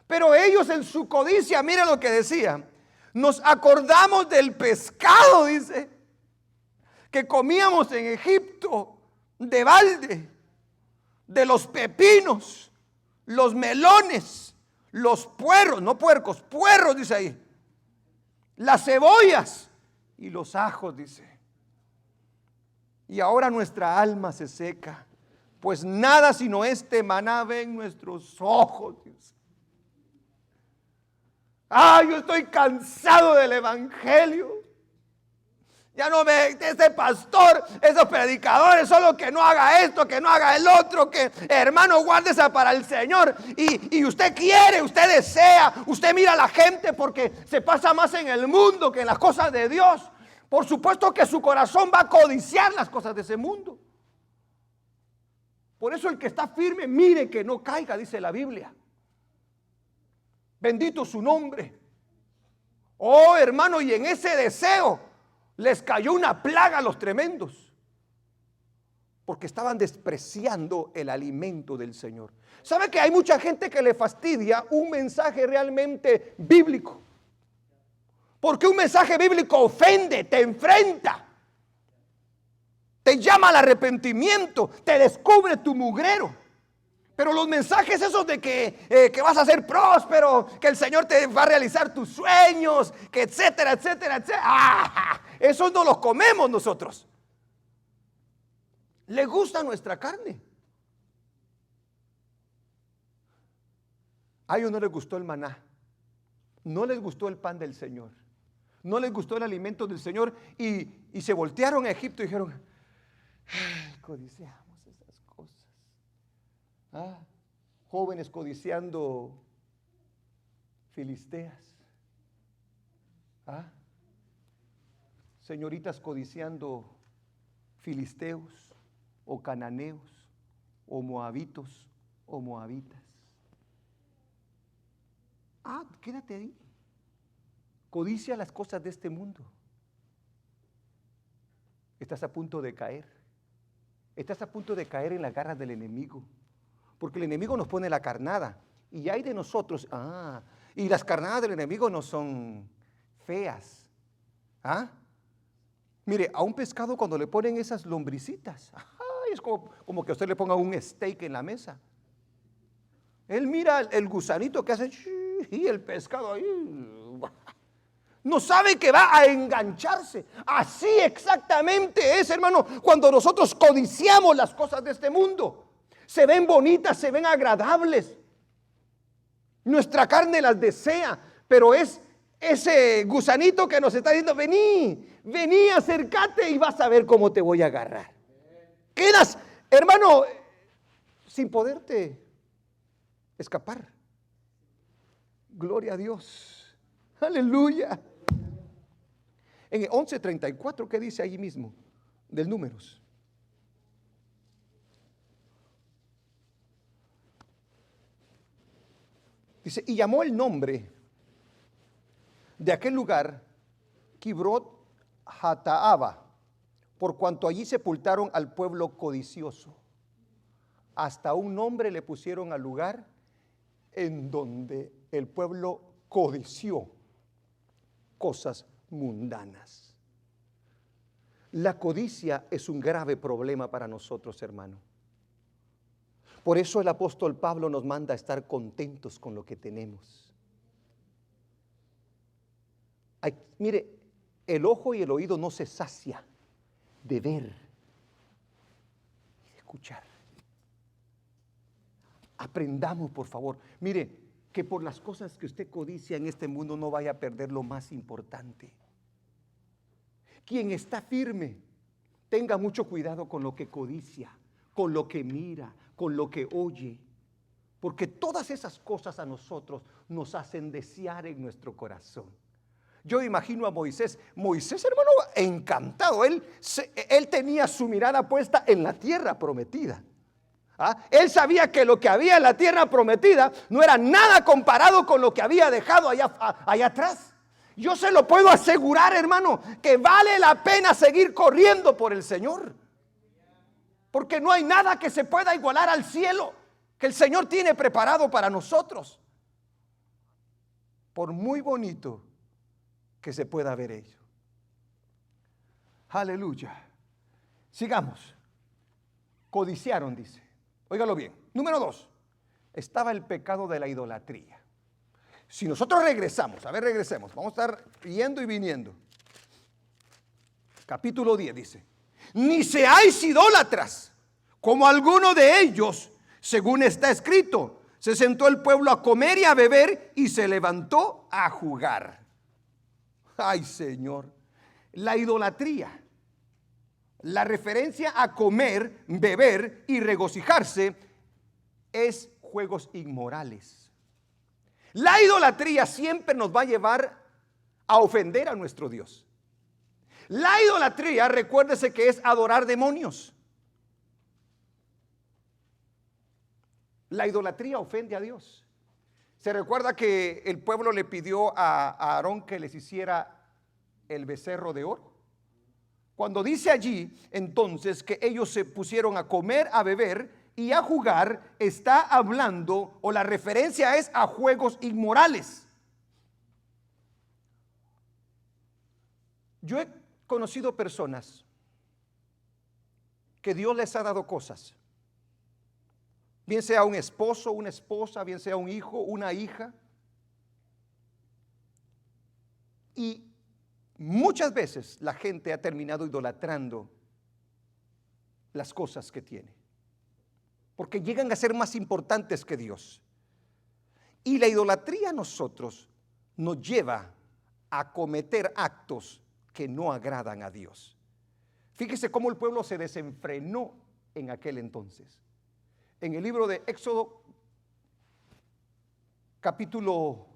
A: Pero ellos en su codicia, mira lo que decía. Nos acordamos del pescado, dice, que comíamos en Egipto, de balde, de los pepinos, los melones, los puerros, no puercos, puerros, dice ahí, las cebollas y los ajos, dice. Y ahora nuestra alma se seca, pues nada sino este maná ven nuestros ojos, dice. Yo estoy cansado del evangelio. Ya no ese pastor, esos predicadores, solo que no haga esto, que no haga el otro, que hermano guárdese para el Señor. Y usted quiere, usted desea, usted mira a la gente porque se pasa más en el mundo que en las cosas de Dios. Por supuesto que su corazón va a codiciar las cosas de ese mundo. Por eso el que está firme, mire que no caiga, dice la Biblia. Bendito su nombre. Oh, hermano, y en ese deseo les cayó una plaga a los tremendos, porque estaban despreciando el alimento del Señor. ¿Sabe que hay mucha gente que le fastidia un mensaje realmente bíblico? Porque un mensaje bíblico ofende, te enfrenta, te llama al arrepentimiento, te descubre tu mugrero. Pero los mensajes esos de que vas a ser próspero, que el Señor te va a realizar tus sueños, que etcétera, etcétera, etcétera, esos no los comemos nosotros. ¿Le gusta nuestra carne? A ellos no les gustó el maná, no les gustó el pan del Señor, no les gustó el alimento del Señor y se voltearon a Egipto y dijeron, codiciamos esas cosas. Jóvenes codiciando filisteas, señoritas codiciando filisteos o cananeos o moabitos o moabitas. Quédate ahí. Codicia las cosas de este mundo. Estás a punto de caer. Estás a punto de caer en las garras del enemigo. Porque el enemigo nos pone la carnada. Y hay de nosotros, y las carnadas del enemigo no son feas. Mire, a un pescado cuando le ponen esas lombricitas, es como que a usted le ponga un steak en la mesa. Él mira el gusanito que hace y el pescado ahí. No sabe que va a engancharse. Así exactamente es, hermano, cuando nosotros codiciamos las cosas de este mundo. Se ven bonitas, se ven agradables. Nuestra carne las desea, pero es ese gusanito que nos está diciendo, vení, acércate y vas a ver cómo te voy a agarrar. Quedas, hermano, sin poderte escapar. Gloria a Dios. Aleluya. En el 11:34, ¿qué dice allí mismo? Del Números. Dice, y llamó el nombre de aquel lugar Kibrot Hataaba, por cuanto allí sepultaron al pueblo codicioso. Hasta un nombre le pusieron al lugar en donde el pueblo codició cosas mundanas. La codicia es un grave problema para nosotros, hermano. Por eso el apóstol Pablo nos manda a estar contentos con lo que tenemos. Mire, el ojo y el oído no se sacia de ver y de escuchar. Aprendamos, por favor. Mire, que por las cosas que usted codicia en este mundo no vaya a perder lo más importante. Quien está firme, tenga mucho cuidado con lo que codicia, con lo que mira, con lo que oye, porque todas esas cosas a nosotros nos hacen desear en nuestro corazón. Yo imagino a Moisés, hermano, encantado, él tenía su mirada puesta en la tierra prometida. Él sabía que lo que había en la tierra prometida no era nada comparado con lo que había dejado allá atrás. Yo se lo puedo asegurar, hermano, que vale la pena seguir corriendo por el Señor. Porque no hay nada que se pueda igualar al cielo que el Señor tiene preparado para nosotros. Por muy bonito que se pueda ver ello. Aleluya. Sigamos. Codiciaron, dice. Óigalo bien. Número 2. Estaba el pecado de la idolatría. Si nosotros regresamos, a ver, regresemos. Vamos a estar yendo y viniendo. Capítulo 10 dice: ni seáis idólatras, como alguno de ellos, según está escrito. Se sentó el pueblo a comer y a beber y se levantó a jugar. Ay, Señor. La idolatría, la referencia a comer, beber y regocijarse, es juegos inmorales. La idolatría siempre nos va a llevar a ofender a nuestro Dios. La idolatría, recuérdese que es adorar demonios. La idolatría ofende a Dios. Se recuerda que el pueblo le pidió a Aarón que les hiciera el becerro de oro. Cuando dice allí entonces que ellos se pusieron a comer, a beber y a jugar, está hablando, o la referencia es a juegos inmorales. Yo he conocido personas que Dios les ha dado cosas, bien sea un esposo, una esposa, bien sea un hijo, una hija, y muchas veces la gente ha terminado idolatrando las cosas que tiene, porque llegan a ser más importantes que Dios. Y la idolatría a nosotros nos lleva a cometer actos que no agradan a Dios. Fíjese cómo el pueblo se desenfrenó en aquel entonces. En el libro de Éxodo, capítulo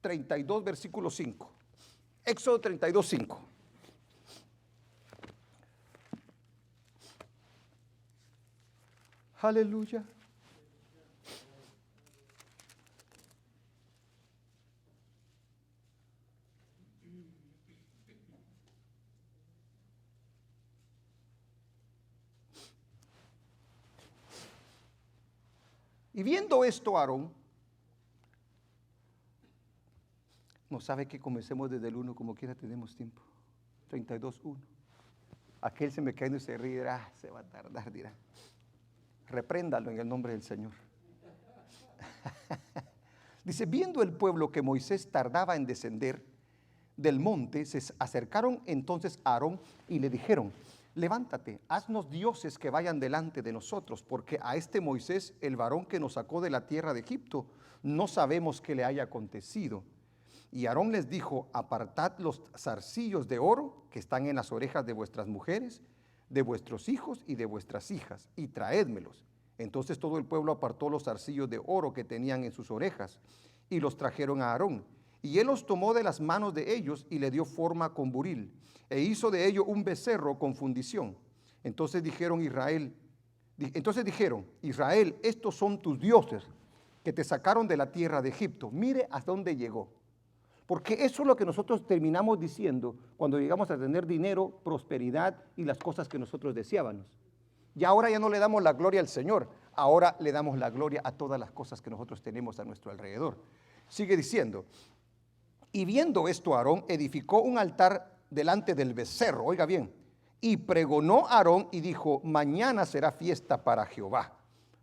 A: 32, versículo 5. Éxodo 32, 5. Aleluya. Y viendo esto, Aarón, no sabe que comencemos desde el 1, como quiera tenemos tiempo. 32, 1. Aquel se me cae y se ríe, se va a tardar, dirá. Repréndalo en el nombre del Señor. Dice: viendo el pueblo que Moisés tardaba en descender del monte, se acercaron entonces a Aarón y le dijeron: levántate, haznos dioses que vayan delante de nosotros, porque a este Moisés, el varón que nos sacó de la tierra de Egipto, no sabemos qué le haya acontecido. Y Aarón les dijo: apartad los zarcillos de oro que están en las orejas de vuestras mujeres, de vuestros hijos y de vuestras hijas, y traédmelos. Entonces todo el pueblo apartó los zarcillos de oro que tenían en sus orejas, y los trajeron a Aarón. Y él los tomó de las manos de ellos y le dio forma con buril, e hizo de ello un becerro con fundición. Entonces dijeron, Israel, estos son tus dioses que te sacaron de la tierra de Egipto. Mire hasta dónde llegó. Porque eso es lo que nosotros terminamos diciendo cuando llegamos a tener dinero, prosperidad y las cosas que nosotros deseábamos. Y ahora ya no le damos la gloria al Señor, ahora le damos la gloria a todas las cosas que nosotros tenemos a nuestro alrededor. Sigue diciendo: y viendo esto, Aarón edificó un altar delante del becerro, oiga bien, y pregonó Aarón y dijo: mañana será fiesta para Jehová.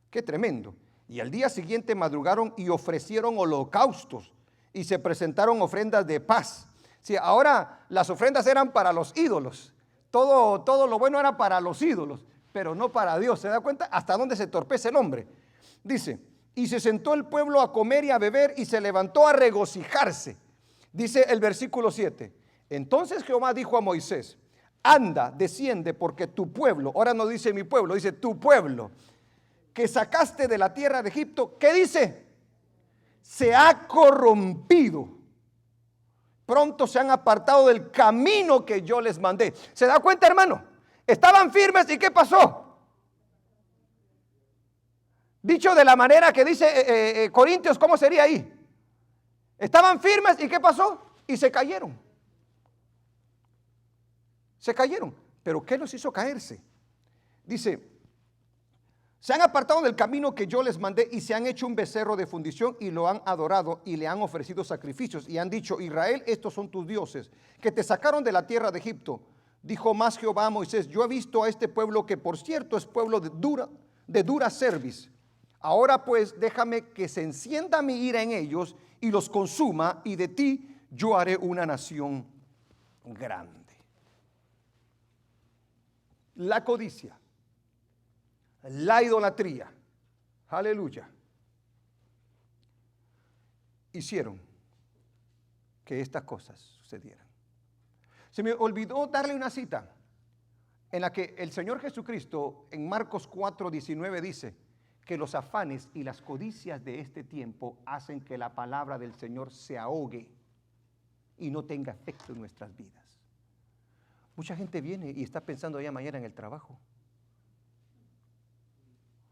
A: Qué tremendo. Y al día siguiente madrugaron y ofrecieron holocaustos y se presentaron ofrendas de paz. Sí, ahora las ofrendas eran para los ídolos, todo lo bueno era para los ídolos, pero no para Dios. ¿Se da cuenta hasta dónde se torpece el hombre? Dice: y se sentó el pueblo a comer y a beber y se levantó a regocijarse. Dice el versículo 7: entonces Jehová dijo a Moisés: anda, desciende, porque tu pueblo, ahora no dice mi pueblo, dice tu pueblo, que sacaste de la tierra de Egipto, ¿qué dice? Se ha corrompido. Pronto se han apartado del camino que yo les mandé. ¿Se da cuenta, hermano? Estaban firmes, ¿y qué pasó? Dicho de la manera que dice Corintios, ¿cómo sería ahí? Estaban firmes, ¿y qué pasó? y se cayeron. Se cayeron. ¿Pero qué los hizo caerse? Dice, se han apartado del camino que yo les mandé y se han hecho un becerro de fundición y lo han adorado y le han ofrecido sacrificios y han dicho: Israel, estos son tus dioses que te sacaron de la tierra de Egipto. Dijo más Jehová a Moisés: yo he visto a este pueblo, que por cierto es pueblo de dura cerviz. Ahora pues déjame que se encienda mi ira en ellos y los consuma, y de ti yo haré una nación grande. La codicia, la idolatría, aleluya, hicieron que estas cosas sucedieran. Se me olvidó darle una cita en la que el Señor Jesucristo en Marcos 4:19 dice que los afanes y las codicias de este tiempo hacen que la palabra del Señor se ahogue y no tenga efecto en nuestras vidas. Mucha gente viene y está pensando ya mañana en el trabajo.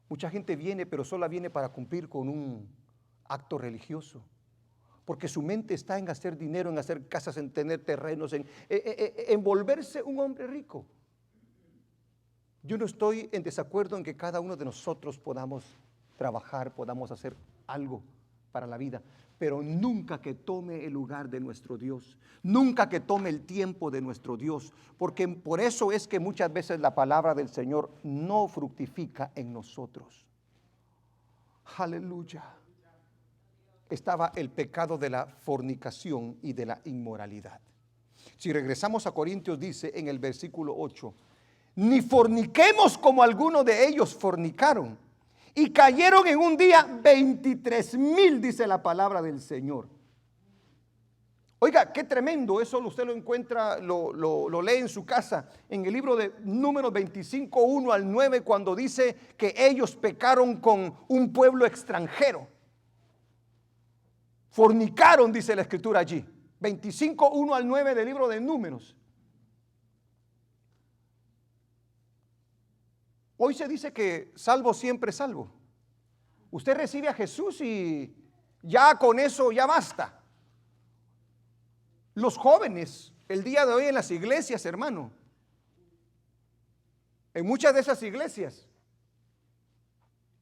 A: Mucha gente viene, pero solo viene para cumplir con un acto religioso, porque su mente está en hacer dinero, en hacer casas, en tener terrenos, en volverse un hombre rico. Yo no estoy en desacuerdo en que cada uno de nosotros podamos trabajar, podamos hacer algo para la vida, pero nunca que tome el lugar de nuestro Dios, nunca que tome el tiempo de nuestro Dios, porque por eso es que muchas veces la palabra del Señor no fructifica en nosotros. Aleluya. Estaba el pecado de la fornicación y de la inmoralidad. Si regresamos a Corintios, dice en el versículo 8: ni forniquemos como algunos de ellos fornicaron y cayeron en un día 23,000, dice la palabra del Señor. Oiga, qué tremendo. Eso usted lo encuentra, lo lee en su casa, en el libro de Números 25:1-9, cuando dice que ellos pecaron con un pueblo extranjero. Fornicaron, dice la escritura allí. 25:1-9 del libro de Números. Hoy se dice que salvo siempre salvo. Usted recibe a Jesús y ya con eso ya basta. Los jóvenes el día de hoy en las iglesias, hermano, en muchas de esas iglesias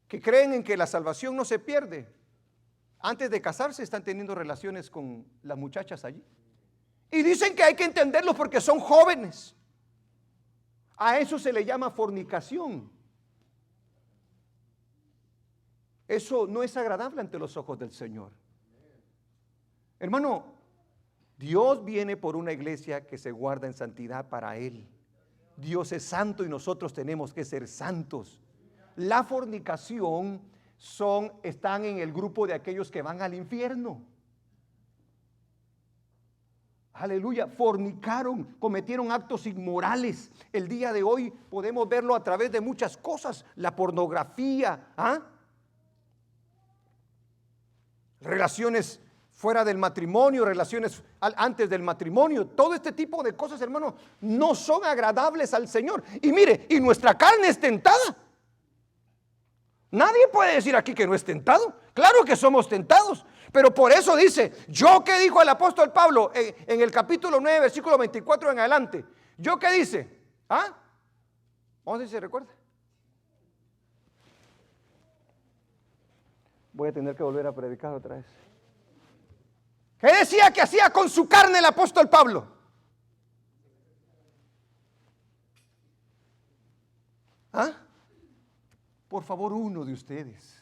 A: que creen en que la salvación no se pierde, antes de casarse están teniendo relaciones con las muchachas allí. Y dicen que hay que entenderlos porque son jóvenes. A eso se le llama fornicación. Eso no es agradable ante los ojos del Señor. Hermano, Dios viene por una iglesia que se guarda en santidad para Él. Dios es santo y nosotros tenemos que ser santos. La fornicación están en el grupo de aquellos que van al infierno. Aleluya, fornicaron, cometieron actos inmorales. El día de hoy podemos verlo a través de muchas cosas. La pornografía, relaciones fuera del matrimonio, relaciones antes del matrimonio. Todo este tipo de cosas, hermano, no son agradables al Señor. Y mire, y nuestra carne es tentada. Nadie puede decir aquí que no es tentado. Claro que somos tentados. Pero por eso dice, yo que dijo el apóstol Pablo en el capítulo 9, versículo 24 en adelante. Yo que dice, vamos a ver si se recuerda. Voy a tener que volver a predicar otra vez. ¿Qué decía que hacía con su carne el apóstol Pablo? Por favor, uno de ustedes.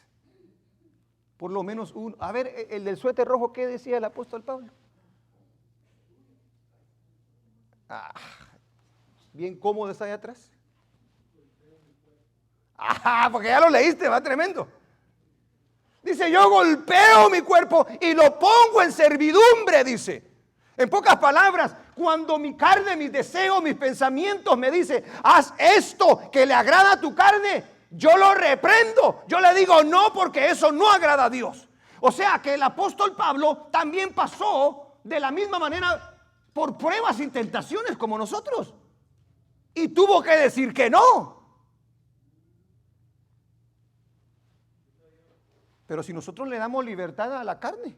A: Por lo menos uno. A ver, el del suéter rojo, ¿qué decía el apóstol Pablo? Bien cómodo está allá atrás. Porque ya lo leíste, va tremendo. Dice, yo golpeo mi cuerpo y lo pongo en servidumbre, dice. En pocas palabras, cuando mi carne, mis deseos, mis pensamientos me dice, haz esto que le agrada a tu carne, yo lo reprendo. Yo le digo no, porque eso no agrada a Dios. O sea que el apóstol Pablo también pasó de la misma manera por pruebas y tentaciones como nosotros. Y tuvo que decir que no. Pero si nosotros le damos libertad a la carne,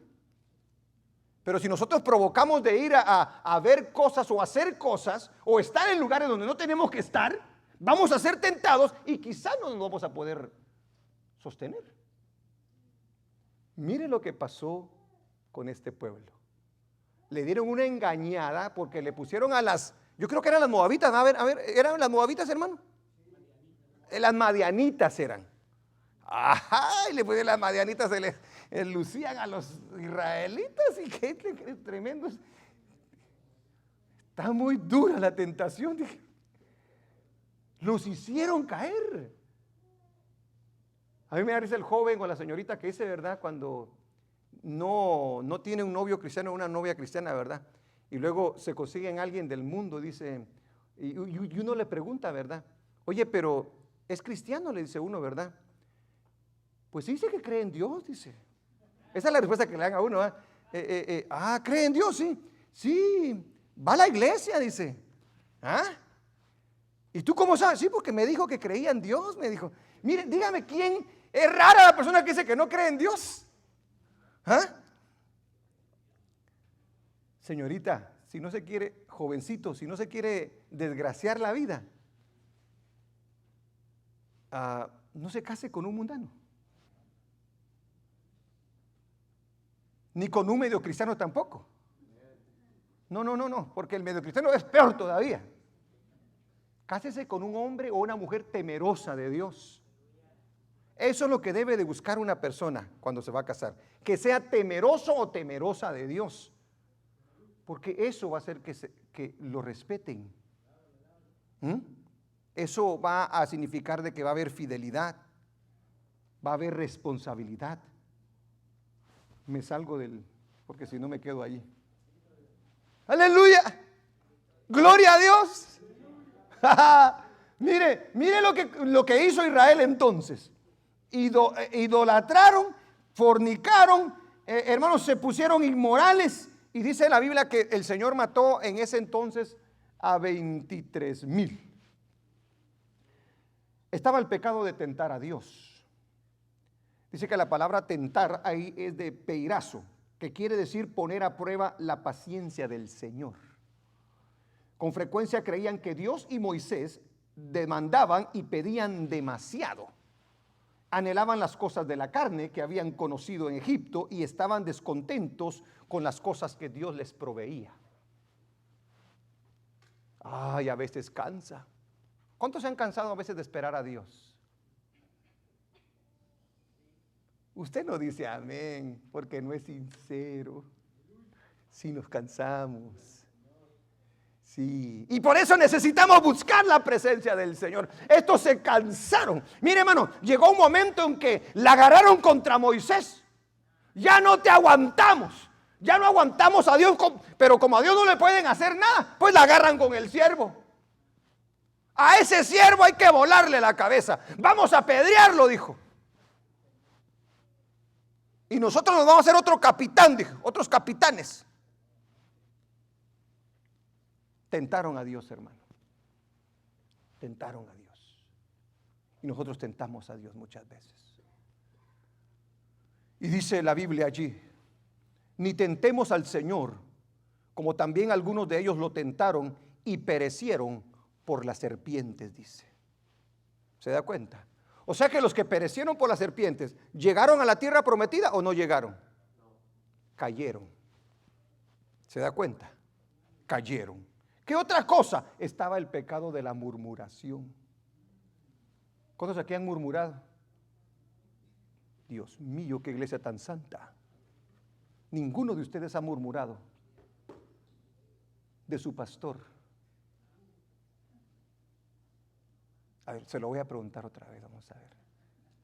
A: Pero si nosotros provocamos de ir a ver cosas o hacer cosas o estar en lugares donde no tenemos que estar, vamos a ser tentados y quizás no nos vamos a poder sostener. Mire lo que pasó con este pueblo. Le dieron una engañada porque le pusieron a yo creo que eran las moabitas. A ver, ¿eran las moabitas, hermano? Las madianitas eran. Ajá, y le pusieron las madianitas, se les lucían a los israelitas y qué tremendos. Está muy dura la tentación, dije. Los hicieron caer. A mí me da risa el joven o la señorita que dice, ¿verdad? Cuando no tiene un novio cristiano o una novia cristiana, ¿verdad? Y luego se consiguen alguien del mundo, dice, y uno le pregunta, ¿verdad? Oye, pero ¿es cristiano? Le dice uno, ¿verdad? Pues dice que cree en Dios, dice. Esa es la respuesta que le dan a uno, ¿eh? ¿Cree en Dios? Sí. Sí, va a la iglesia, dice. ¿Ah? ¿Y tú cómo sabes? Sí, porque me dijo que creía en Dios, me dijo. Mire, dígame quién es rara la persona que dice que no cree en Dios. ¿Ah? Señorita, si no se quiere, jovencito, si no se quiere desgraciar la vida, no se case con un mundano. Ni con un medio cristiano tampoco. No, porque el medio cristiano es peor todavía. Cásese con un hombre o una mujer temerosa de Dios. Eso es lo que debe de buscar una persona cuando se va a casar. Que sea temeroso o temerosa de Dios. Porque eso va a hacer que lo respeten. Eso va a significar de que va a haber fidelidad. Va a haber responsabilidad. Me salgo porque si no me quedo allí. Aleluya. Gloria a Dios. Mire lo que hizo Israel entonces. Idolatraron, fornicaron, hermanos, se pusieron inmorales. Y dice la Biblia que el Señor mató en ese entonces a 23,000. Estaba el pecado de tentar a Dios. Dice que la palabra tentar ahí es de peirazo, que quiere decir poner a prueba la paciencia del Señor. Con frecuencia creían que Dios y Moisés demandaban y pedían demasiado. Anhelaban las cosas de la carne que habían conocido en Egipto y estaban descontentos con las cosas que Dios les proveía. Ay, a veces cansa. ¿Cuántos se han cansado a veces de esperar a Dios? Usted no dice amén porque no es sincero. Si nos cansamos. Sí, y por eso necesitamos buscar la presencia del Señor. Estos se cansaron. Mire, hermano, llegó un momento en que la agarraron contra Moisés. Ya no te aguantamos. Ya no aguantamos a Dios, pero como a Dios no le pueden hacer nada, pues la agarran con el siervo. A ese siervo hay que volarle la cabeza. Vamos a apedrearlo, dijo. Y nosotros nos vamos a hacer otro capitán, dijo, otros capitanes. Tentaron a Dios, hermano. Tentaron a Dios. Y nosotros tentamos a Dios muchas veces. Y dice la Biblia allí, ni tentemos al Señor, como también algunos de ellos lo tentaron y perecieron por las serpientes, dice. ¿Se da cuenta? O sea que los que perecieron por las serpientes, ¿llegaron a la tierra prometida o no llegaron? Cayeron. ¿Se da cuenta? Cayeron. ¿Qué otra cosa? Estaba el pecado de la murmuración. ¿Cuántos aquí han murmurado? Dios mío, qué iglesia tan santa. Ninguno de ustedes ha murmurado de su pastor. A ver, se lo voy a preguntar otra vez, vamos a ver,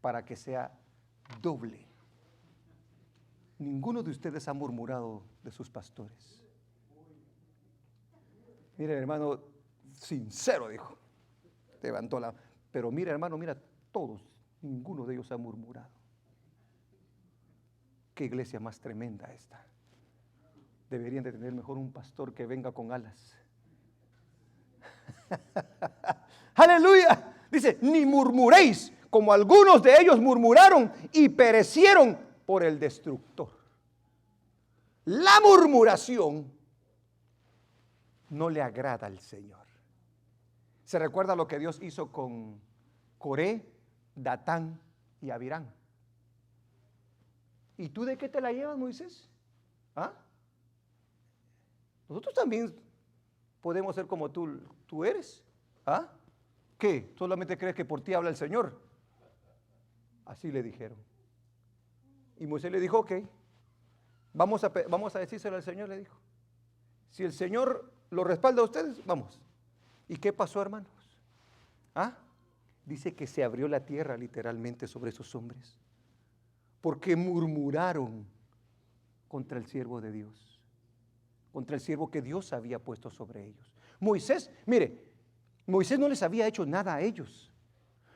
A: para que sea doble. Ninguno de ustedes ha murmurado de sus pastores. Mire, hermano, sincero, dijo. Levantó la. Pero mira, hermano, mira, todos, ninguno de ellos ha murmurado. Qué iglesia más tremenda esta. Deberían de tener mejor un pastor que venga con alas. Aleluya. Dice, ni murmuréis, como algunos de ellos murmuraron y perecieron por el destructor. la murmuración no le agrada al Señor. ¿Se recuerda lo que Dios hizo con Coré, Datán y Abirán? ¿Y tú de qué te la llevas, Moisés? ¿Ah? Nosotros también podemos ser como tú eres. ¿Ah? ¿Qué? ¿Solamente crees que por ti habla el Señor? Así le dijeron. Y Moisés le dijo, ok, vamos a decírselo al Señor, le dijo. Si el Señor lo respalda a ustedes, vamos. ¿Y qué pasó, hermanos? ¿Ah? Dice que se abrió la tierra literalmente sobre esos hombres, porque murmuraron contra el siervo de Dios, contra el siervo que Dios había puesto sobre ellos. Moisés, mire, Moisés no les había hecho nada a ellos.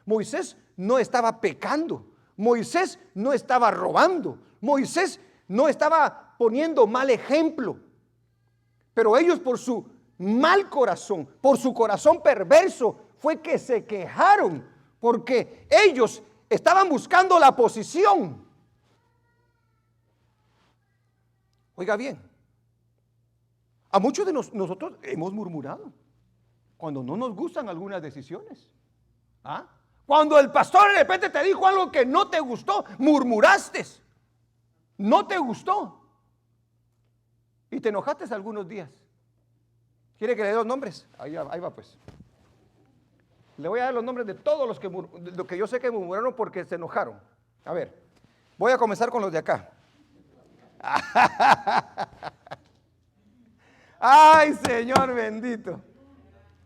A: Moisés no estaba pecando. Moisés no estaba robando. Moisés no estaba poniendo mal ejemplo. Pero ellos, por su mal corazón, por su corazón perverso, fue que se quejaron, porque ellos estaban buscando la posición. Oiga bien, a muchos de nosotros hemos murmurado cuando no nos gustan algunas decisiones. ¿Ah? Cuando el pastor de repente te dijo algo que no te gustó, murmuraste, no te gustó y te enojaste algunos días. ¿Quiere que le dé los nombres? Ahí va pues. Le voy a dar los nombres de todos los que yo sé que murmuraron porque se enojaron. A ver, voy a comenzar con los de acá. Ay, Señor bendito.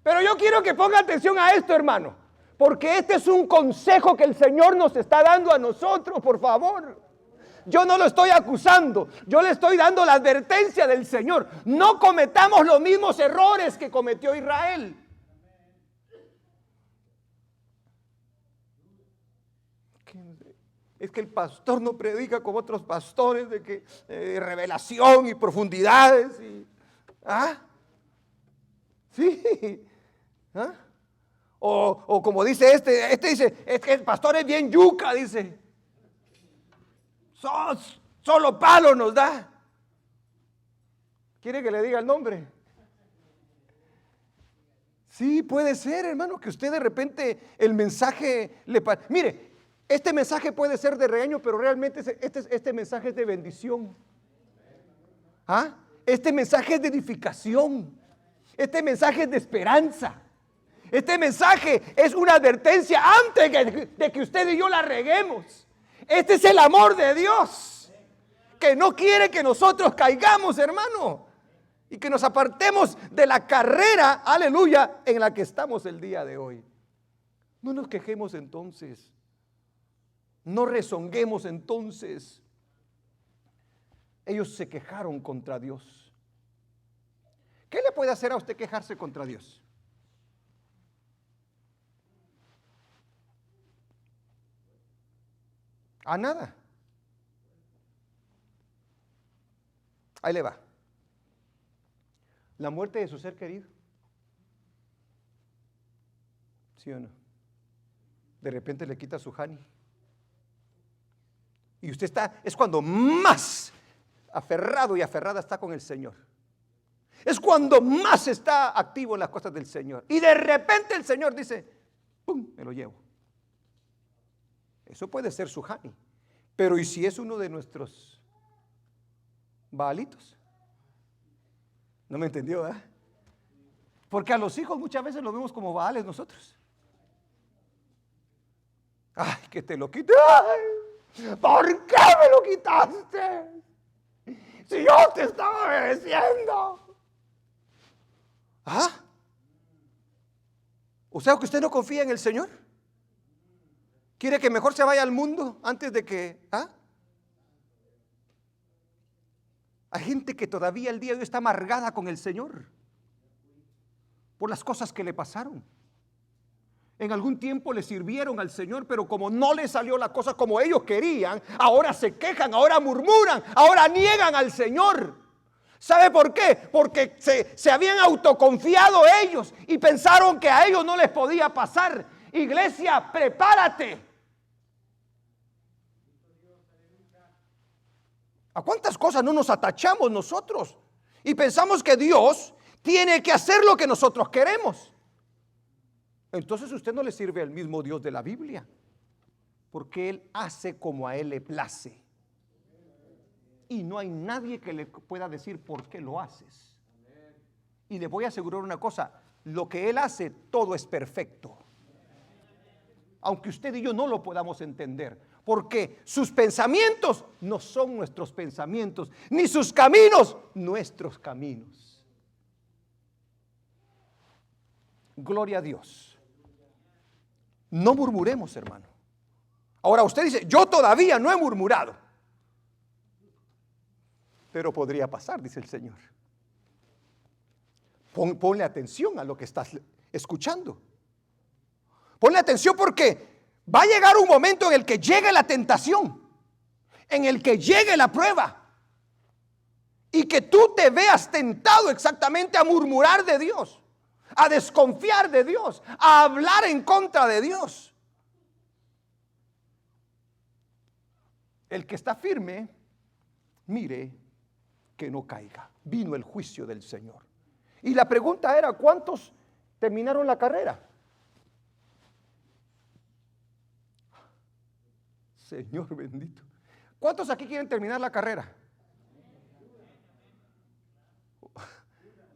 A: Pero yo quiero que ponga atención a esto, hermano, porque este es un consejo que el Señor nos está dando a nosotros, por favor. Yo no lo estoy acusando, yo le estoy dando la advertencia del Señor. No cometamos los mismos errores que cometió Israel. Es que el pastor no predica como otros pastores de que revelación y profundidades. ¿Ah? Sí. ¿Ah? O como dice este dice, es que el pastor es bien yuca, dice. Solo palo nos da. ¿Quiere que le diga el nombre? Sí, puede ser, hermano, que usted de repente el mensaje mire, este mensaje puede ser de regaño, pero realmente este mensaje es de bendición. ¿Ah? Este mensaje es de edificación. Este mensaje es de esperanza. Este mensaje es una advertencia antes de que usted y yo la reguemos. Este es el amor de Dios, que no quiere que nosotros caigamos, hermano, y que nos apartemos de la carrera, aleluya, en la que estamos el día de hoy. No nos quejemos entonces. No rezonguemos entonces. Ellos se quejaron contra Dios. ¿Qué le puede hacer a usted quejarse contra Dios? A nada. Ahí le va. La muerte de su ser querido. ¿Sí o no? De repente le quita su Hani. Y usted es cuando más aferrado y aferrada está con el Señor. Es cuando más está activo en las cosas del Señor. Y de repente el Señor dice, ¡pum!, me lo llevo. Eso puede ser su Hani. Pero ¿y si es uno de nuestros baalitos? ¿No me entendió, verdad? Porque a los hijos muchas veces los vemos como baales nosotros. Ay, que te lo quité. ¿Por qué me lo quitaste? Si yo te estaba obedeciendo. ¿Ah? O sea que usted no confía en el Señor. ¿Quiere que mejor se vaya al mundo antes de que... ¿Ah? Hay gente que todavía el día de hoy está amargada con el Señor por las cosas que le pasaron. En algún tiempo le sirvieron al Señor, pero como no le salió la cosa como ellos querían, ahora se quejan, ahora murmuran, ahora niegan al Señor. ¿Sabe por qué? Porque se habían autoconfiado ellos y pensaron que a ellos no les podía pasar. Iglesia, prepárate. ¿A cuántas cosas no nos atachamos nosotros? Y pensamos que Dios tiene que hacer lo que nosotros queremos. Entonces usted no le sirve al mismo Dios de la Biblia, porque Él hace como a Él le place. Y no hay nadie que le pueda decir por qué lo haces. Y le voy a asegurar una cosa, lo que Él hace, todo es perfecto. Aunque usted y yo no lo podamos entender, porque sus pensamientos no son nuestros pensamientos, ni sus caminos nuestros caminos. Gloria a Dios. No murmuremos, hermano. Ahora usted dice, yo todavía no he murmurado, pero podría pasar, dice el Señor. Ponle atención a lo que estás escuchando. Ponle atención, porque va a llegar un momento en el que llegue la tentación, en el que llegue la prueba, y que tú te veas tentado exactamente a murmurar de Dios, a desconfiar de Dios, a hablar en contra de Dios. El que está firme, mire que no caiga. Vino el juicio del Señor. Y la pregunta era, ¿cuántos terminaron la carrera? Señor bendito. ¿Cuántos aquí quieren terminar la carrera?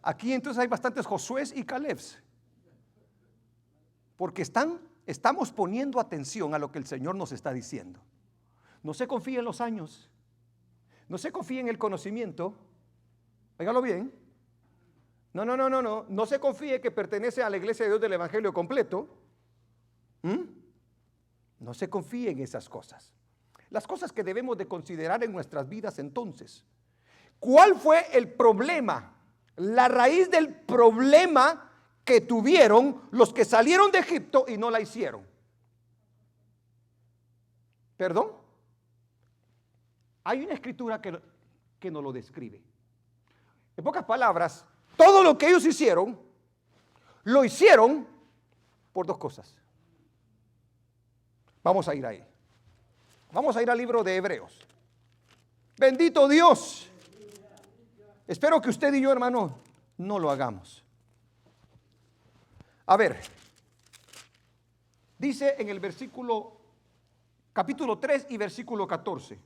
A: Aquí entonces hay bastantes Josués y Calebs, porque estamos poniendo atención a lo que el Señor nos está diciendo. No se confíe en los años, no se confíe en el conocimiento. Óigalo bien. No se confíe que pertenece a la iglesia de Dios del Evangelio completo. No se confíe en esas cosas. Las cosas que debemos de considerar en nuestras vidas entonces. ¿Cuál fue el problema? La raíz del problema que tuvieron los que salieron de Egipto y no la hicieron. ¿Perdón? Hay una escritura que nos lo describe. En pocas palabras, todo lo que ellos hicieron, lo hicieron por dos cosas. Vamos a ir ahí. Vamos a ir al libro de Hebreos. Bendito Dios. Espero que usted y yo, hermano, no lo hagamos. A ver, dice en el capítulo 3 y versículo 14.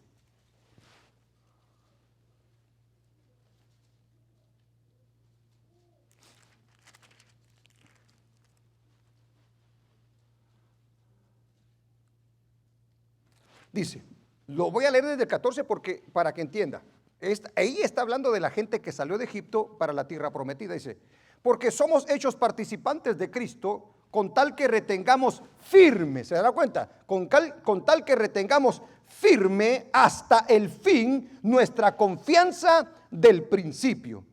A: Dice, lo voy a leer desde el 14 para que entienda. Ahí está hablando de la gente que salió de Egipto para la tierra prometida. Dice, porque somos hechos participantes de Cristo, con tal que retengamos firme, ¿se da cuenta? Con tal que retengamos firme hasta el fin nuestra confianza del principio.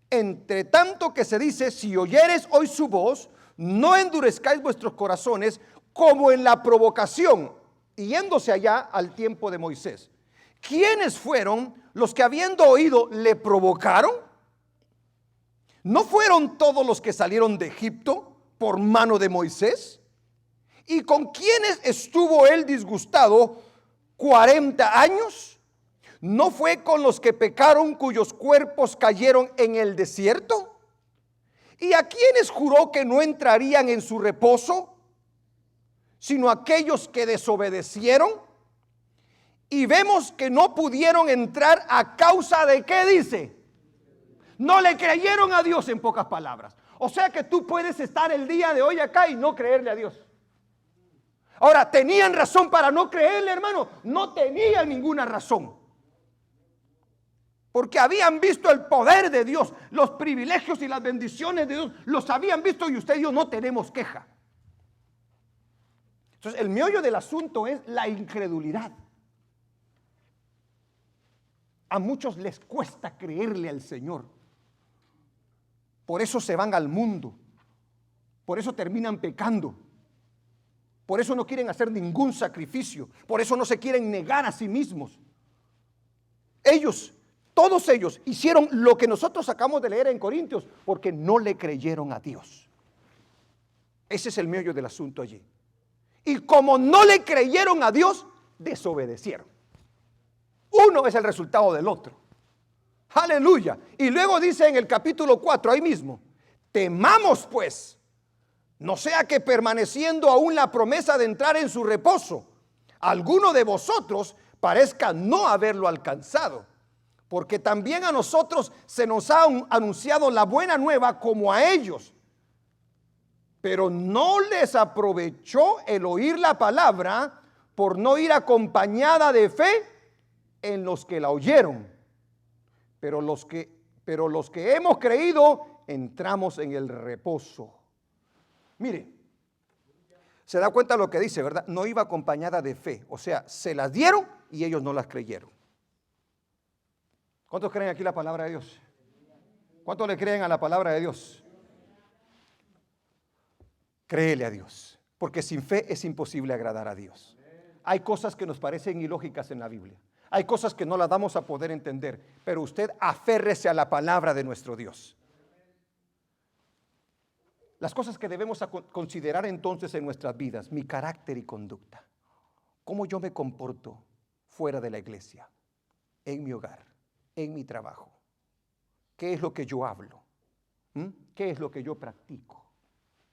A: Entre tanto que se dice, si oyeres hoy su voz, no endurezcáis vuestros corazones como en la provocación, yéndose allá al tiempo de Moisés. ¿Quiénes fueron los que habiendo oído le provocaron? ¿No fueron todos los que salieron de Egipto por mano de Moisés? ¿Y con quiénes estuvo él disgustado 40 años? ¿No fue con los que pecaron, cuyos cuerpos cayeron en el desierto? ¿Y a quiénes juró que no entrarían en su reposo, sino aquellos que desobedecieron? Y vemos que no pudieron entrar a causa de ¿qué dice? No le creyeron a Dios, en pocas palabras. O sea que tú puedes estar el día de hoy acá y no creerle a Dios. Ahora, ¿tenían razón para no creerle, hermano? No tenían ninguna razón. Porque habían visto el poder de Dios, los privilegios y las bendiciones de Dios, los habían visto, y usted y yo no tenemos queja. Entonces, el meollo del asunto es la incredulidad. A muchos les cuesta creerle al Señor. Por eso se van al mundo. Por eso terminan pecando. Por eso no quieren hacer ningún sacrificio. Por eso no se quieren negar a sí mismos. Todos ellos hicieron lo que nosotros acabamos de leer en Corintios, porque no le creyeron a Dios. Ese es el meollo del asunto allí. Y como no le creyeron a Dios, desobedecieron. Uno es el resultado del otro. Aleluya. Y luego dice en el capítulo 4, ahí mismo, temamos pues, no sea que permaneciendo aún la promesa de entrar en su reposo, alguno de vosotros parezca no haberlo alcanzado. Porque también a nosotros se nos ha anunciado la buena nueva como a ellos. Pero no les aprovechó el oír la palabra por no ir acompañada de fe en los que la oyeron. Pero los que hemos creído entramos en el reposo. Mire, se da cuenta lo que dice, ¿verdad? No iba acompañada de fe. O sea, se las dieron y ellos no las creyeron. ¿Cuántos creen aquí la palabra de Dios? ¿Cuántos le creen a la palabra de Dios? Créele a Dios, porque sin fe es imposible agradar a Dios. Hay cosas que nos parecen ilógicas en la Biblia. Hay cosas que no las vamos a poder entender, pero usted aférrese a la palabra de nuestro Dios. Las cosas que debemos considerar entonces en nuestras vidas: mi carácter y conducta. ¿Cómo yo me comporto fuera de la iglesia, en mi hogar, en mi trabajo? ¿Qué es lo que yo hablo? ¿Qué es lo que yo practico?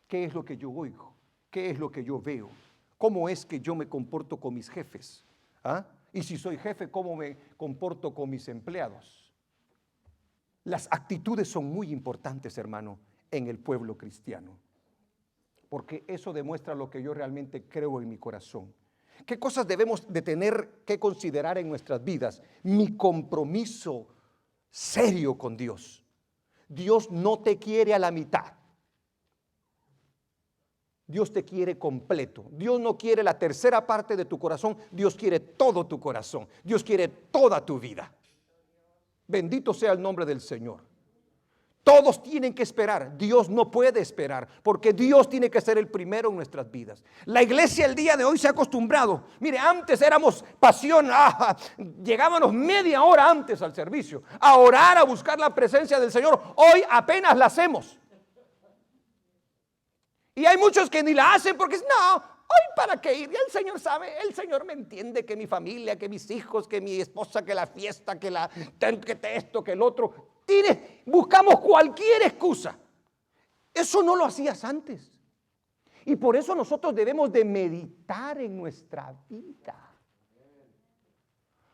A: ¿Qué es lo que yo oigo? ¿Qué es lo que yo veo? ¿Cómo es que yo me comporto con mis jefes? Y si soy jefe, ¿cómo me comporto con mis empleados? Las actitudes son muy importantes, hermano, en el pueblo cristiano, porque eso demuestra lo que yo realmente creo en mi corazón. ¿Qué cosas debemos de tener que considerar en nuestras vidas? Mi compromiso serio con Dios. Dios no te quiere a la mitad. Dios te quiere completo. Dios no quiere la tercera parte de tu corazón. Dios quiere todo tu corazón. Dios quiere toda tu vida. Bendito sea el nombre del Señor. Todos tienen que esperar. Dios no puede esperar, porque Dios tiene que ser el primero en nuestras vidas. La iglesia el día de hoy se ha acostumbrado. Mire, antes éramos pasión. Llegábamos media hora antes al servicio a orar, a buscar la presencia del Señor. Hoy apenas la hacemos. Y hay muchos que ni la hacen porque no, hoy para qué ir. Y el Señor sabe, el Señor me entiende, que mi familia, que mis hijos, que mi esposa, que la fiesta, que esto, que el otro. Buscamos cualquier excusa. Eso no lo hacías antes. Y por eso nosotros debemos de meditar en nuestra vida.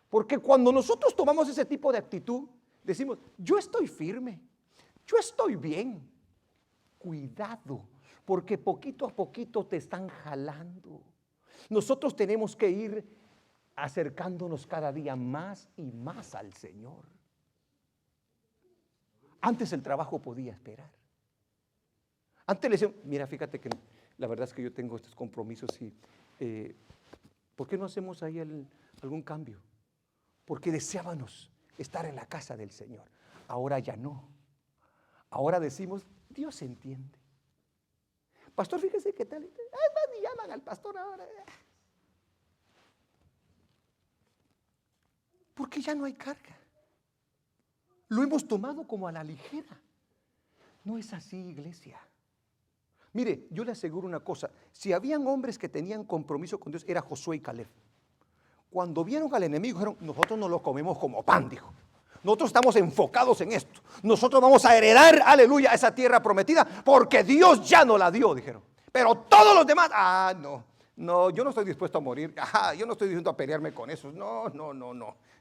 A: Porque cuando nosotros tomamos ese tipo de actitud, decimos: yo estoy firme, yo estoy bien. Cuidado, porque poquito a poquito te están jalando. Nosotros tenemos que ir acercándonos cada día más y más al Señor. Antes el trabajo podía esperar. Antes le decían: mira, fíjate que la verdad es que yo tengo estos compromisos y ¿por qué no hacemos ahí algún cambio? Porque deseábamos estar en la casa del Señor. Ahora ya no. Ahora decimos: Dios entiende. Pastor, fíjese que tal. Ni llaman al pastor ahora. Porque ya no hay carga. Lo hemos tomado como a la ligera. No es así, iglesia. Mire, yo le aseguro una cosa: si habían hombres que tenían compromiso con Dios, era Josué y Caleb. Cuando vieron al enemigo, dijeron: nosotros no lo comemos como pan, dijo. Nosotros estamos enfocados en esto. Nosotros vamos a heredar, aleluya, esa tierra prometida, porque Dios ya nos la dio, dijeron. Pero todos los demás, no, yo no estoy dispuesto a morir. Yo no estoy dispuesto a pelearme con esos. No.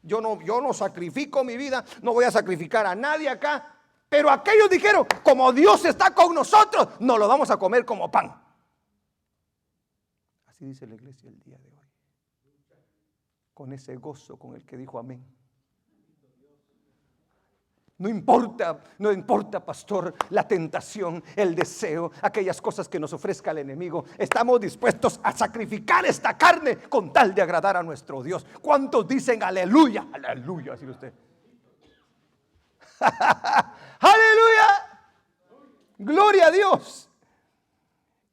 A: Yo no sacrifico mi vida, no voy a sacrificar a nadie acá. Pero aquellos dijeron: como Dios está con nosotros, nos lo vamos a comer como pan. Así dice la iglesia el día de hoy, con ese gozo con el que dijo amén. No importa, pastor, la tentación, el deseo, aquellas cosas que nos ofrezca el enemigo. Estamos dispuestos a sacrificar esta carne con tal de agradar a nuestro Dios. ¿Cuántos dicen aleluya? Aleluya, así usted. Aleluya. Gloria a Dios.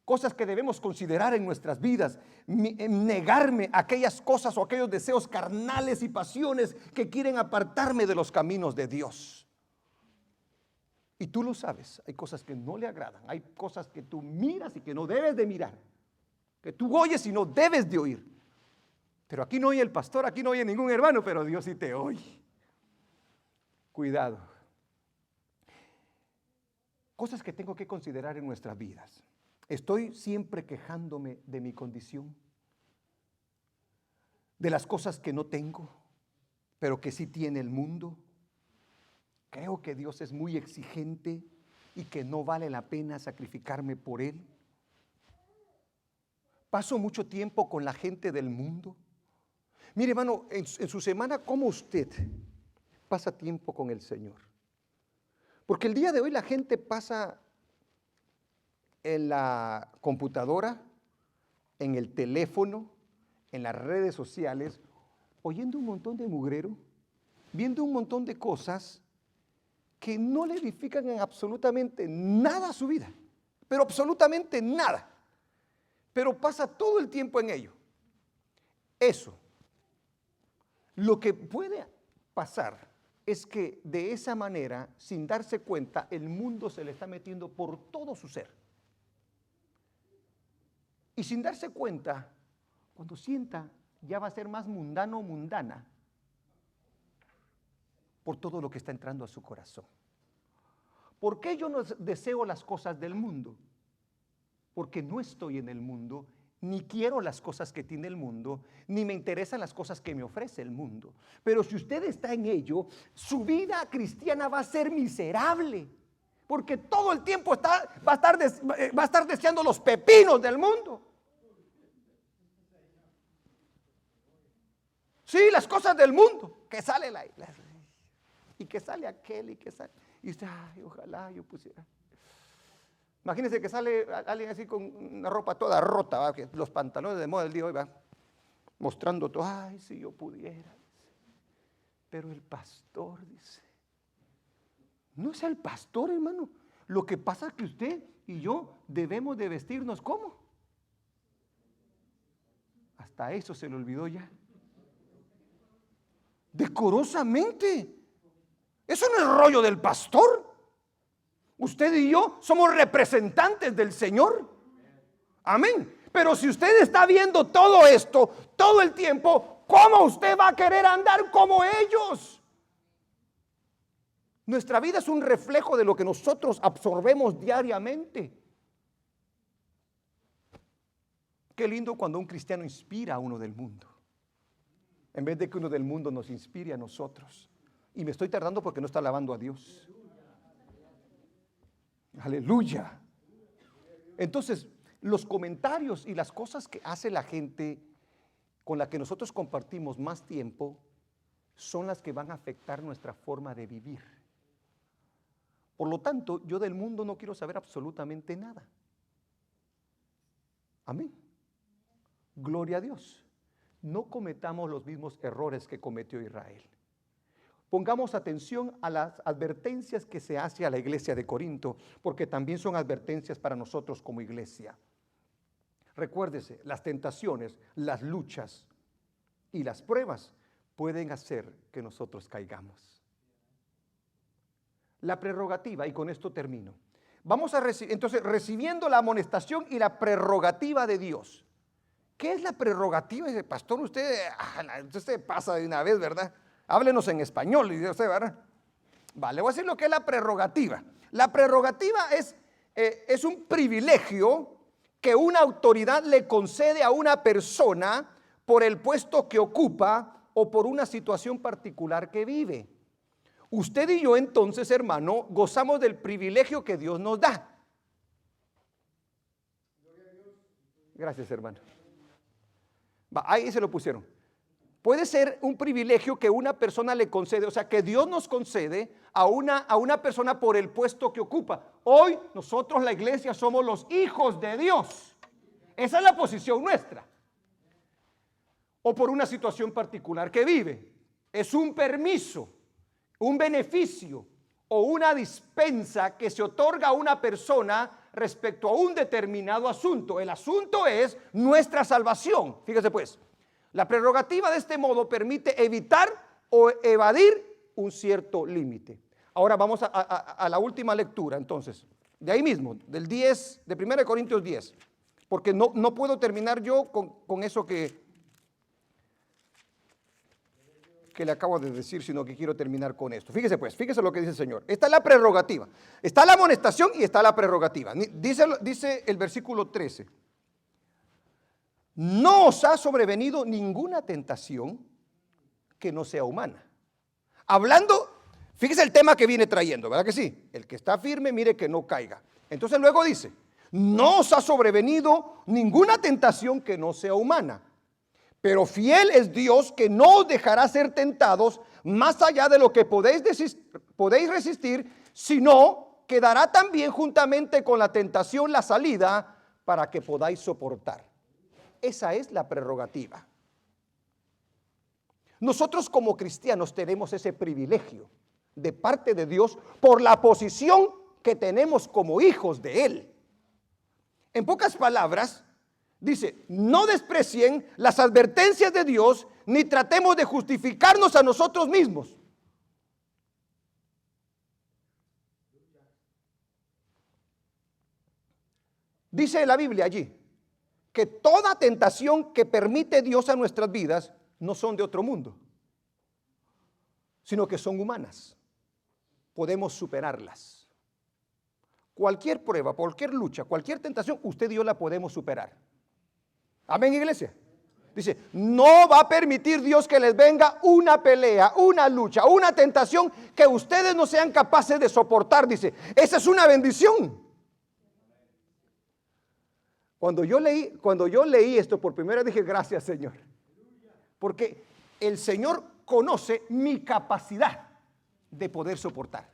A: Cosas que debemos considerar en nuestras vidas: negarme a aquellas cosas o aquellos deseos carnales y pasiones que quieren apartarme de los caminos de Dios. Y tú lo sabes, hay cosas que no le agradan, hay cosas que tú miras y que no debes de mirar, que tú oyes y no debes de oír. Pero aquí no oye el pastor, aquí no oye ningún hermano, pero Dios sí te oye. Cuidado. Cosas que tengo que considerar en nuestras vidas. Estoy siempre quejándome de mi condición, de las cosas que no tengo, pero que sí tiene el mundo. Creo que Dios es muy exigente y que no vale la pena sacrificarme por Él. Paso mucho tiempo con la gente del mundo. Mire, hermano, en su semana, ¿cómo usted pasa tiempo con el Señor? Porque el día de hoy la gente pasa en la computadora, en el teléfono, en las redes sociales, oyendo un montón de mugrero, viendo un montón de cosas que no le edifican en absolutamente nada a su vida, pero absolutamente nada. Pero pasa todo el tiempo en ello. Eso. Lo que puede pasar es que de esa manera, sin darse cuenta, el mundo se le está metiendo por todo su ser. Y sin darse cuenta, cuando sienta, ya va a ser más mundano o mundana por todo lo que está entrando a su corazón. ¿Por qué yo no deseo las cosas del mundo? Porque no estoy en el mundo, ni quiero las cosas que tiene el mundo, ni me interesan las cosas que me ofrece el mundo. Pero si usted está en ello, su vida cristiana va a ser miserable, porque todo el tiempo va a estar deseando los pepinos del mundo. Sí, las cosas del mundo, que sale y que sale aquel y que sale. Y usted, ay, ojalá yo pusiera. Imagínense que sale alguien así con una ropa toda rota, ¿va? Que los pantalones de moda del día de hoy, va mostrando todo. Ay, si yo pudiera. Pero el pastor dice, no es el pastor, hermano. Lo que pasa es que usted y yo debemos de vestirnos ¿cómo? Hasta eso se le olvidó ya. Decorosamente. Eso no es rollo del pastor. Usted y yo somos representantes del Señor. Amén. Pero si usted está viendo todo esto todo el tiempo, ¿cómo usted va a querer andar como ellos? Nuestra vida es un reflejo de lo que nosotros absorbemos diariamente. Qué lindo cuando un cristiano inspira a uno del mundo, en vez de que uno del mundo nos inspire a nosotros. Y me estoy tardando porque no está alabando a Dios. Aleluya. Entonces, los comentarios y las cosas que hace la gente con la que nosotros compartimos más tiempo son las que van a afectar nuestra forma de vivir. Por lo tanto, yo del mundo no quiero saber absolutamente nada. Amén. Gloria a Dios. No cometamos los mismos errores que cometió Israel. Pongamos atención a las advertencias que se hace a la iglesia de Corinto, porque también son advertencias para nosotros como iglesia. Recuérdese, las tentaciones, las luchas y las pruebas pueden hacer que nosotros caigamos. La prerrogativa, y con esto termino. Vamos a recibir, entonces, recibiendo la amonestación y la prerrogativa de Dios. ¿Qué es la prerrogativa? Dice, pastor, usted se pasa de una vez, ¿verdad? Háblenos en español, dice usted, ¿verdad? Vale, voy a decir lo que es la prerrogativa. La prerrogativa es un privilegio que una autoridad le concede a una persona por el puesto que ocupa o por una situación particular que vive. Usted y yo entonces, hermano, gozamos del privilegio que Dios nos da. Gracias, hermano. Ahí se lo pusieron. Puede ser un privilegio que una persona le concede, o sea, que Dios nos concede a una persona por el puesto que ocupa. Hoy nosotros, la iglesia, somos los hijos de Dios. Esa es la posición nuestra. O por una situación particular que vive. Es un permiso, un beneficio o una dispensa que se otorga a una persona respecto a un determinado asunto. El asunto es nuestra salvación. Fíjese pues. La prerrogativa de este modo permite evitar o evadir un cierto límite. Ahora vamos a la última lectura, entonces, de ahí mismo, del 10, de 1 Corintios 10, porque no puedo terminar yo con eso que que le acabo de decir, sino que quiero terminar con esto. Fíjese pues, fíjese lo que dice el Señor. Está la prerrogativa, está la amonestación y está la prerrogativa. Dice el versículo 13. No os ha sobrevenido ninguna tentación que no sea humana. Hablando, fíjese el tema que viene trayendo, ¿verdad que sí? El que está firme, mire que no caiga. Entonces luego dice, no os ha sobrevenido ninguna tentación que no sea humana. Pero fiel es Dios, que no os dejará ser tentados más allá de lo que podéis resistir, sino que dará también juntamente con la tentación la salida para que podáis soportar. Esa es la prerrogativa. Nosotros como cristianos tenemos ese privilegio de parte de Dios por la posición que tenemos como hijos de Él. En pocas palabras, dice, no desprecien las advertencias de Dios, ni tratemos de justificarnos a nosotros mismos. Dice la Biblia allí, que toda tentación que permite Dios a nuestras vidas no son de otro mundo, sino que son humanas. Podemos superarlas. Cualquier prueba, cualquier lucha, cualquier tentación, usted y yo la podemos superar. Amén, iglesia. Dice, no va a permitir Dios que les venga una pelea, una lucha, una tentación que ustedes no sean capaces de soportar. Dice, esa es una bendición. Cuando yo leí esto por primera vez, dije, gracias, Señor. Porque el Señor conoce mi capacidad de poder soportar.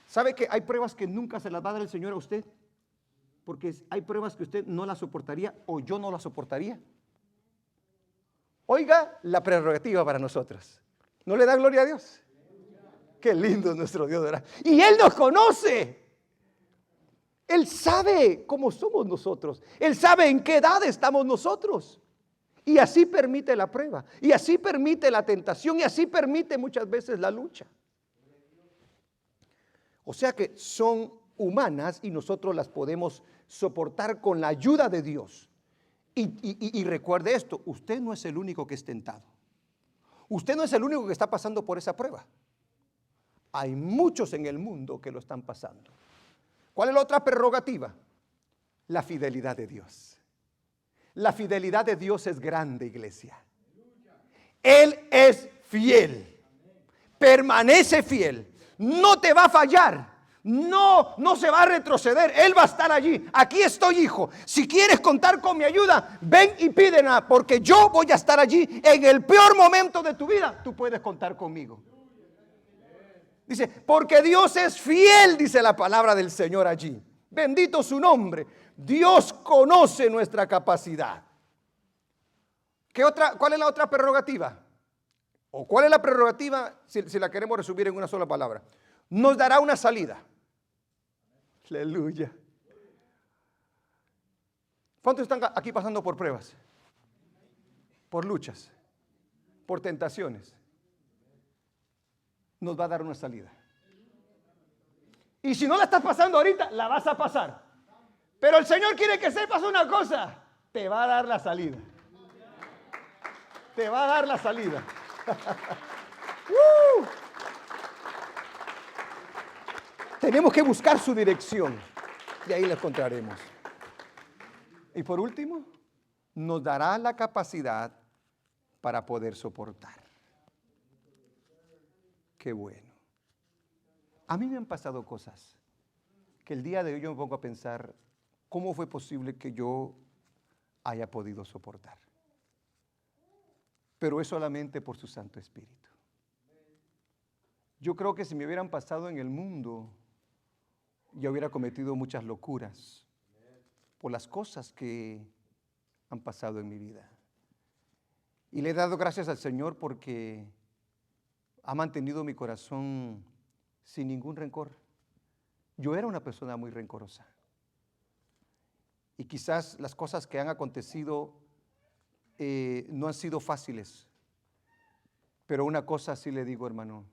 A: ¿Sabe que hay pruebas que nunca se las va a dar el Señor a usted? Porque hay pruebas que usted no las soportaría o yo no las soportaría. Oiga la prerrogativa para nosotros. ¿No le da gloria a Dios? Qué lindo es nuestro Dios, ¿verdad? Y Él nos conoce. Él sabe cómo somos nosotros. Él sabe en qué edad estamos nosotros. Y así permite la prueba. Y así permite la tentación. Y así permite muchas veces la lucha. O sea que son humanas y nosotros las podemos soportar con la ayuda de Dios. Y recuerde esto, usted no es el único que es tentado. Usted no es el único que está pasando por esa prueba. Hay muchos en el mundo que lo están pasando. ¿Cuál es la otra prerrogativa? La fidelidad de Dios. La fidelidad de Dios es grande, iglesia. Él es fiel. Permanece fiel. No te va a fallar. No se va a retroceder. Él va a estar allí. Aquí estoy, hijo. Si quieres contar con mi ayuda, ven y pídela, porque yo voy a estar allí. En el peor momento de tu vida, tú puedes contar conmigo. Dice, porque Dios es fiel, dice la palabra del Señor allí. Bendito su nombre. Dios conoce nuestra capacidad. ¿Cuál es la otra prerrogativa? ¿O cuál es la prerrogativa si la queremos resumir en una sola palabra? Nos dará una salida. Aleluya. ¿Cuántos están aquí pasando por pruebas? Por luchas, por tentaciones. Nos va a dar una salida. Y si no la estás pasando ahorita, la vas a pasar. Pero el Señor quiere que sepas una cosa. Te va a dar la salida. Te va a dar la salida. Tenemos que buscar su dirección. Y ahí la encontraremos. Y por último, nos dará la capacidad para poder soportar. Qué bueno. A mí me han pasado cosas que el día de hoy yo me pongo a pensar, ¿cómo fue posible que yo haya podido soportar? Pero es solamente por su Santo Espíritu. Yo creo que si me hubieran pasado en el mundo, yo hubiera cometido muchas locuras por las cosas que han pasado en mi vida. Y le he dado gracias al Señor porque ha mantenido mi corazón sin ningún rencor. Yo era una persona muy rencorosa. Y quizás las cosas que han acontecido no han sido fáciles. Pero una cosa sí le digo, hermano.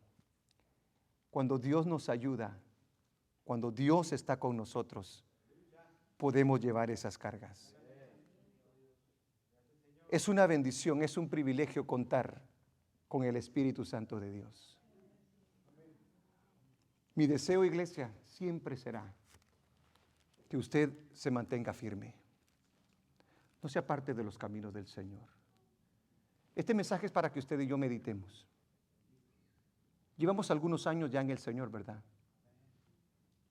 A: Cuando Dios nos ayuda, cuando Dios está con nosotros, podemos llevar esas cargas. Es una bendición, es un privilegio contar con el Espíritu Santo de Dios. Mi deseo, iglesia, siempre será que usted se mantenga firme. No se aparte de los caminos del Señor. Este mensaje es para que usted y yo meditemos. Llevamos algunos años ya en el Señor, ¿verdad?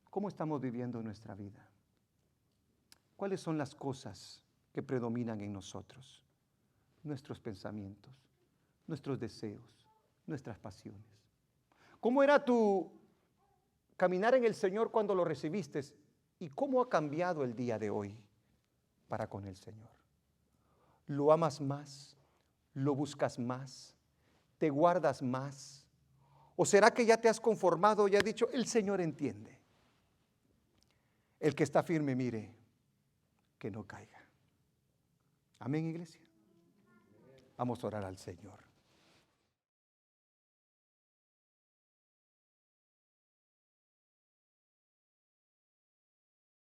A: ¿Cómo estamos viviendo nuestra vida? ¿Cuáles son las cosas que predominan en nosotros? Nuestros pensamientos, nuestros deseos, nuestras pasiones. ¿Cómo era tu caminar en el Señor cuando lo recibiste? ¿Y cómo ha cambiado el día de hoy para con el Señor? ¿Lo amas más? ¿Lo buscas más? ¿Te guardas más? ¿O será que ya te has conformado y has dicho, el Señor entiende? El que está firme, mire, que no caiga. Amén, iglesia. Vamos a orar al Señor.